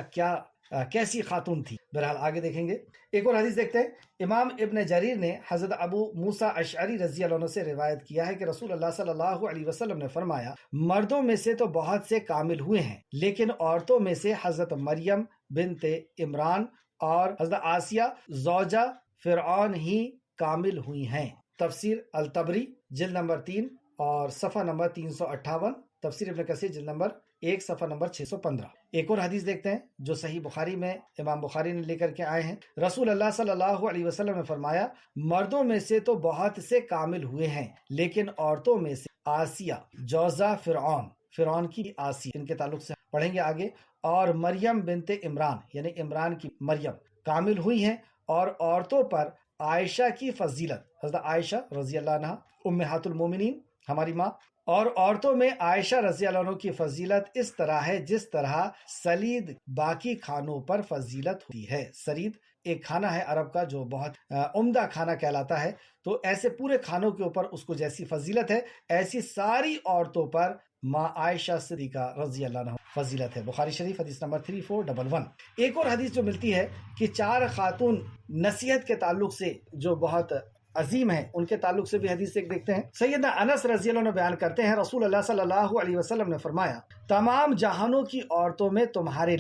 کیسی خاتون تھی۔ بہرحال آگے دیکھیں گے۔ ایک اور حدیث دیکھتے ہیں۔ امام ابن جریر نے حضرت ابو موسیٰ اشعری رضی اللہ عنہ سے روایت کیا ہے کہ رسول اللہ صلی اللہ علیہ وسلم نے فرمایا، مردوں میں سے تو بہت سے کامل ہوئے ہیں، لیکن عورتوں میں سے حضرت مریم بنت عمران اور حضرت آسیہ زوجہ فرعون ہی کامل ہوئی ہیں۔ تفسیر الطبری جلد نمبر 3 اور صفحہ نمبر 358، تفسیر ابن کثیر جلد نمبر 1 صفحہ نمبر 615۔ ایک اور حدیث دیکھتے ہیں جو صحیح بخاری میں امام بخاری نے لے کر کے آئے ہیں۔ رسول اللہ صلی اللہ علیہ وسلم نے فرمایا، مردوں میں سے تو بہت سے کامل ہوئے ہیں، لیکن عورتوں میں سے آسیہ جوزہ فرعون کی آسیہ، ان کے تعلق سے پڑھیں گے آگے، اور مریم بنت عمران یعنی عمران کی مریم کامل ہوئی ہیں، اور عورتوں پر عائشہ کی فضیلت، حضرت عائشہ رضی اللہ عنہ امہات المومنین ہماری ماں، اور عورتوں میں عائشہ رضی اللہ عنہ کی فضیلت اس طرح ہے جس طرح سلید باقی کھانوں پر فضیلت ہوتی ہے۔ سلید ایک کھانا ہے عرب کا جو بہت عمدہ کھانا کہلاتا ہے، تو ایسے پورے کھانوں کے اوپر اس کو جیسی فضیلت ہے، ایسی ساری عورتوں پر ماں عائشہ صدیقہ رضی اللہ عنہ فضیلت ہے۔ بخاری شریف حدیث نمبر 3411۔ ایک اور حدیث جو ملتی ہے کہ 4 خاتون نصیحت کے تعلق سے جو بہت عظیم ہیں، ان کے تعلق سے بھی حدیث ایک دیکھتے ہیں۔ سیدنا انس رضی اللہ عنہ بیان کرتے ہیں، رسول اللہ صلی اللہ علیہ وسلم نے فرمایا، تمام جہانوں کی عورتوں میں تمہارے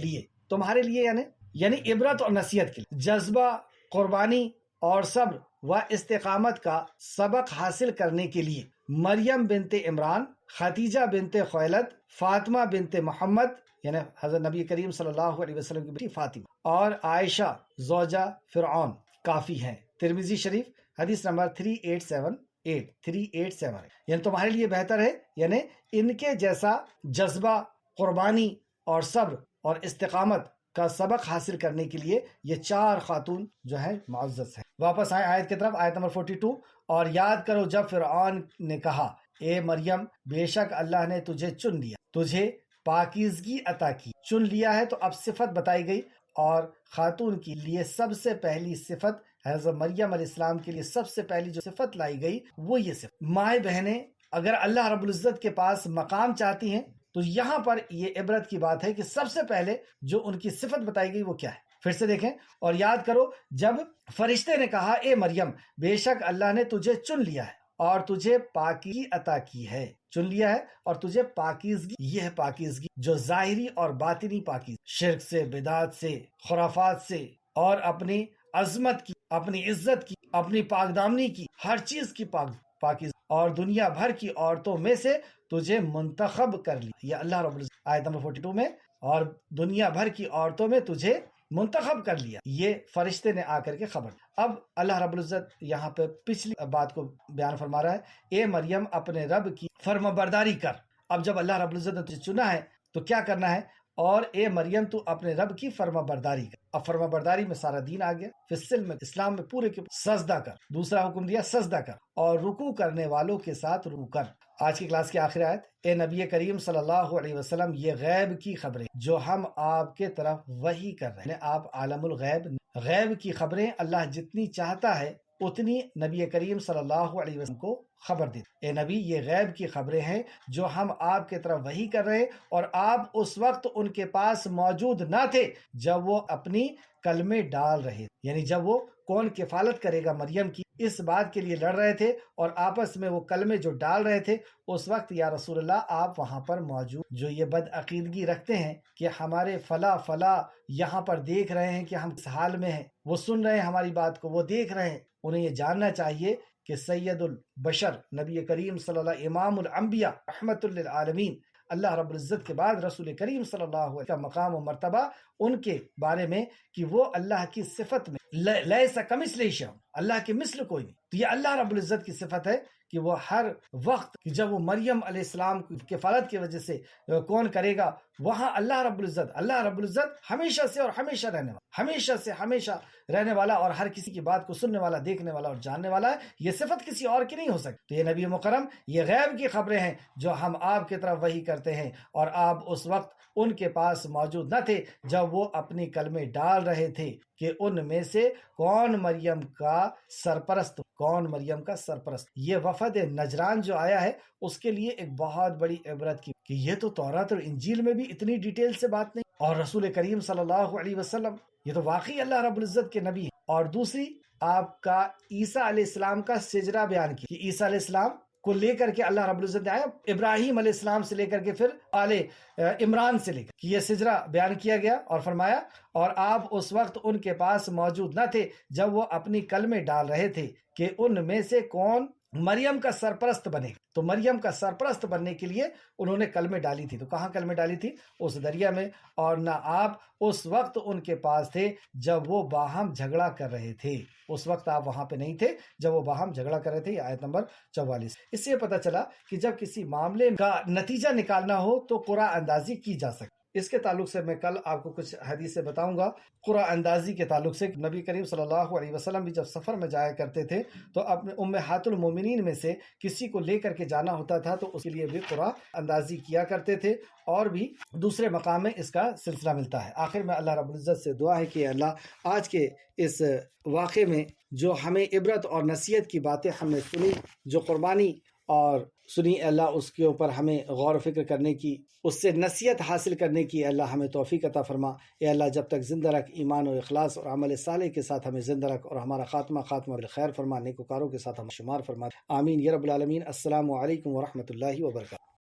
لیے یعنی عبرت اور نصیحت کے لیے، جذبہ، قربانی اور صبر و استقامت کا سبق حاصل کرنے کے لیے مریم بنت عمران، خدیجہ بنت خویلد، فاطمہ بنت محمد یعنی حضرت نبی کریم صلی اللہ علیہ وسلم کی بیٹی فاطمہ، اور عائشہ زوجہ فرعون کافی ہیں۔ ترمذی شریف حدیث نمبر 3878 یعنی تمہارے لیے بہتر ہے، یعنی ان کے جیسا جذبہ، قربانی اور صبر اور استقامت کا سبق حاصل کرنے کے لیے یہ 4 خاتون جو ہیں معزز ہیں۔ واپس آئیں آیت کی طرف، آیت نمبر 42۔ اور یاد کرو جب فرعون نے کہا، اے مریم بے شک اللہ نے تجھے چن لیا، تجھے پاکیزگی عطا کی۔ چن لیا ہے تو اب صفت بتائی گئی، اور خاتون کے لیے سب سے پہلی صفت، حضرت مریم علیہ السلام کے لیے سب سے پہلی جو صفت لائی گئی وہ یہ صفت۔ مائیں بہنیں اگر اللہ رب العزت کے پاس مقام چاہتی ہیں تو یہاں پر یہ عبرت کی بات ہے کہ سب سے پہلے جو ان کی صفت بتائی گئی وہ کیا ہے۔ پھر سے دیکھیں، اور یاد کرو جب فرشتے نے کہا، اے مریم بے شک اللہ نے تجھے چن لیا ہے اور تجھے پاکی عطا کی ہے، چن لیا ہے اور تجھے پاکیزگی، یہ ہے پاکیزگی جو ظاہری اور باطنی پاکیزگی، شرک سے، بدعات سے، خرافات سے، اور اپنی عظمت کی، اپنی عزت کی، اپنی پاکدامنی کی، ہر چیز کی پاکیزگی، اور دنیا بھر کی عورتوں میں سے تجھے منتخب کر لیا، یہ اللہ رب العزت آیت نمبر 42 میں، اور دنیا بھر کی عورتوں میں تجھے منتخب کر لیا، یہ فرشتے نے آ کر کے خبر۔ اب اللہ رب العزت یہاں پہ پچھلی بات کو بیان فرما رہا ہے، اے مریم اپنے رب کی فرما برداری کر۔ اب جب اللہ رب العزت نے تجھے چنا ہے تو کیا کرنا ہے، اور اے مریم تو اپنے رب کی فرما برداری کر۔ اب فرما برداری میں سارا دین آ گیا، پھر سلم میں، اسلام میں پورے کے سجدہ کر، دوسرا حکم دیا سجدہ کر، اور رکوع کرنے والوں کے ساتھ رکوع کر۔ آج کی کلاس کی آخری آیت، اے نبی کریم صلی اللہ علیہ وسلم یہ غیب کی خبریں جو ہم آپ کے طرف وحی کر رہے ہیں، آپ عالم الغیب، غیب کی خبریں اللہ جتنی چاہتا ہے اتنی نبی کریم صلی اللہ علیہ وسلم کو خبر دے۔ اے نبی یہ غیب کی خبریں ہیں جو ہم آپ کے طرف وحی کر رہے، اور آپ اس وقت ان کے پاس موجود نہ تھے جب وہ اپنی کلمے ڈال رہے، یعنی جب وہ کون کفالت کرے گا مریم کی اس بات کے لیے لڑ رہے تھے، اور آپس میں وہ کلمے جو ڈال رہے تھے، اس وقت یا رسول اللہ آپ وہاں پر موجود، جو یہ بدعقیدگی رکھتے ہیں کہ ہمارے فلاں یہاں پر دیکھ رہے ہیں کہ ہم اس حال میں ہیں، وہ سن رہے ہیں ہماری بات کو، وہ دیکھ رہے ہیں، انہیں یہ جاننا چاہیے کہ سید البشر نبی کریم صلی اللہ علیہ وسلم، امام الانبیاء رحمت للعالمین، اللہ رب العزت کے بعد رسول کریم صلی اللہ علیہ وسلم کا مقام و مرتبہ ان کے بارے میں کہ وہ اللہ کی صفت میں لیس کمثلہ شیء، اللہ کے مثل کوئی نہیں۔ تو یہ اللہ رب العزت کی صفت ہے کہ وہ ہر وقت جب وہ مریم علیہ السلام کی کفالت کی وجہ سے کون کرے گا، وہاں اللہ رب العزت ہمیشہ سے اور ہمیشہ رہنے والا، ہمیشہ سے ہمیشہ رہنے والا، اور ہر کسی کی بات کو سننے والا، دیکھنے والا اور جاننے والا ہے۔ یہ صفت کسی اور کی نہیں ہو سکتی۔ تو یہ نبی مکرم، یہ غیب کی خبریں ہیں جو ہم آپ کی طرف وحی کرتے ہیں، اور آپ اس وقت ان کے پاس موجود نہ تھے جب وہ اپنی کلمے ڈال رہے تھے کہ ان میں سے کون مریم کا سرپرست، کون مریم کا سرپرست۔ یہ وفد نجران جو آیا ہے اس کے لیے ایک بہت بڑی عبرت کی کہ یہ تو تورات اور انجیل میں بھی اتنی ڈیٹیل سے بات نہیں، اور رسول کریم صلی اللہ علیہ وسلم یہ تو واقعی اللہ رب العزت کے نبی ہیں۔ اور دوسری، آپ کا عیسیٰ علیہ السلام کا سجرہ بیان کیا کہ عیسیٰ علیہ السلام کو لے کر کے اللہ رب العزت نے آیا، ابراہیم علیہ السلام سے لے کر کے پھر آل عمران سے لے کر کہ یہ سجرہ بیان کیا گیا، اور فرمایا اور آپ اس وقت ان کے پاس موجود نہ تھے جب وہ اپنی کلمے ڈال رہے تھے کہ ان میں سے کون مریم کا سرپرست بنے گا۔ تو مریم کا سرپرست بننے کے لیے انہوں نے کلمے ڈالی تھی۔ تو کہاں کلمے ڈالی تھی؟ اس دریا میں، اور نہ آپ اس وقت ان کے پاس تھے جب وہ باہم جھگڑا کر رہے تھے۔ اس وقت آپ وہاں پہ نہیں تھے جب وہ باہم جھگڑا کر رہے تھے۔ یہ آیت نمبر 44۔ اس سے پتہ چلا کہ جب کسی معاملے کا نتیجہ نکالنا ہو تو قرعہ اندازی کی جا سکتی۔ اس کے تعلق سے میں کل آپ کو کچھ حدیثیں بتاؤں گا قرعہ اندازی کے تعلق سے۔ نبی کریم صلی اللہ علیہ وسلم بھی جب سفر میں جایا کرتے تھے تو اپنے امہات المومنین میں سے کسی کو لے کر کے جانا ہوتا تھا تو اس کے لیے بھی قرعہ اندازی کیا کرتے تھے، اور بھی دوسرے مقام میں اس کا سلسلہ ملتا ہے۔ آخر میں اللہ رب العزت سے دعا ہے کہ اللہ آج کے اس واقعے میں جو ہمیں عبرت اور نصیحت کی باتیں ہم نے سنی، جو قربانی اور سنی، اللہ اس کے اوپر ہمیں غور و فکر کرنے کی، اس سے نصیحت حاصل کرنے کی اللہ ہمیں توفیق عطا فرما۔ اے اللہ جب تک زندہ رکھ، ایمان و اخلاص اور عمل صالح کے ساتھ ہمیں زندہ رکھ، اور ہمارا خاتمہ بالخیر فرما، نیکوکاروں کے ساتھ ہم شمار فرما۔ آمین یا رب العالمین۔ السلام علیکم ورحمۃ اللہ وبرکاتہ۔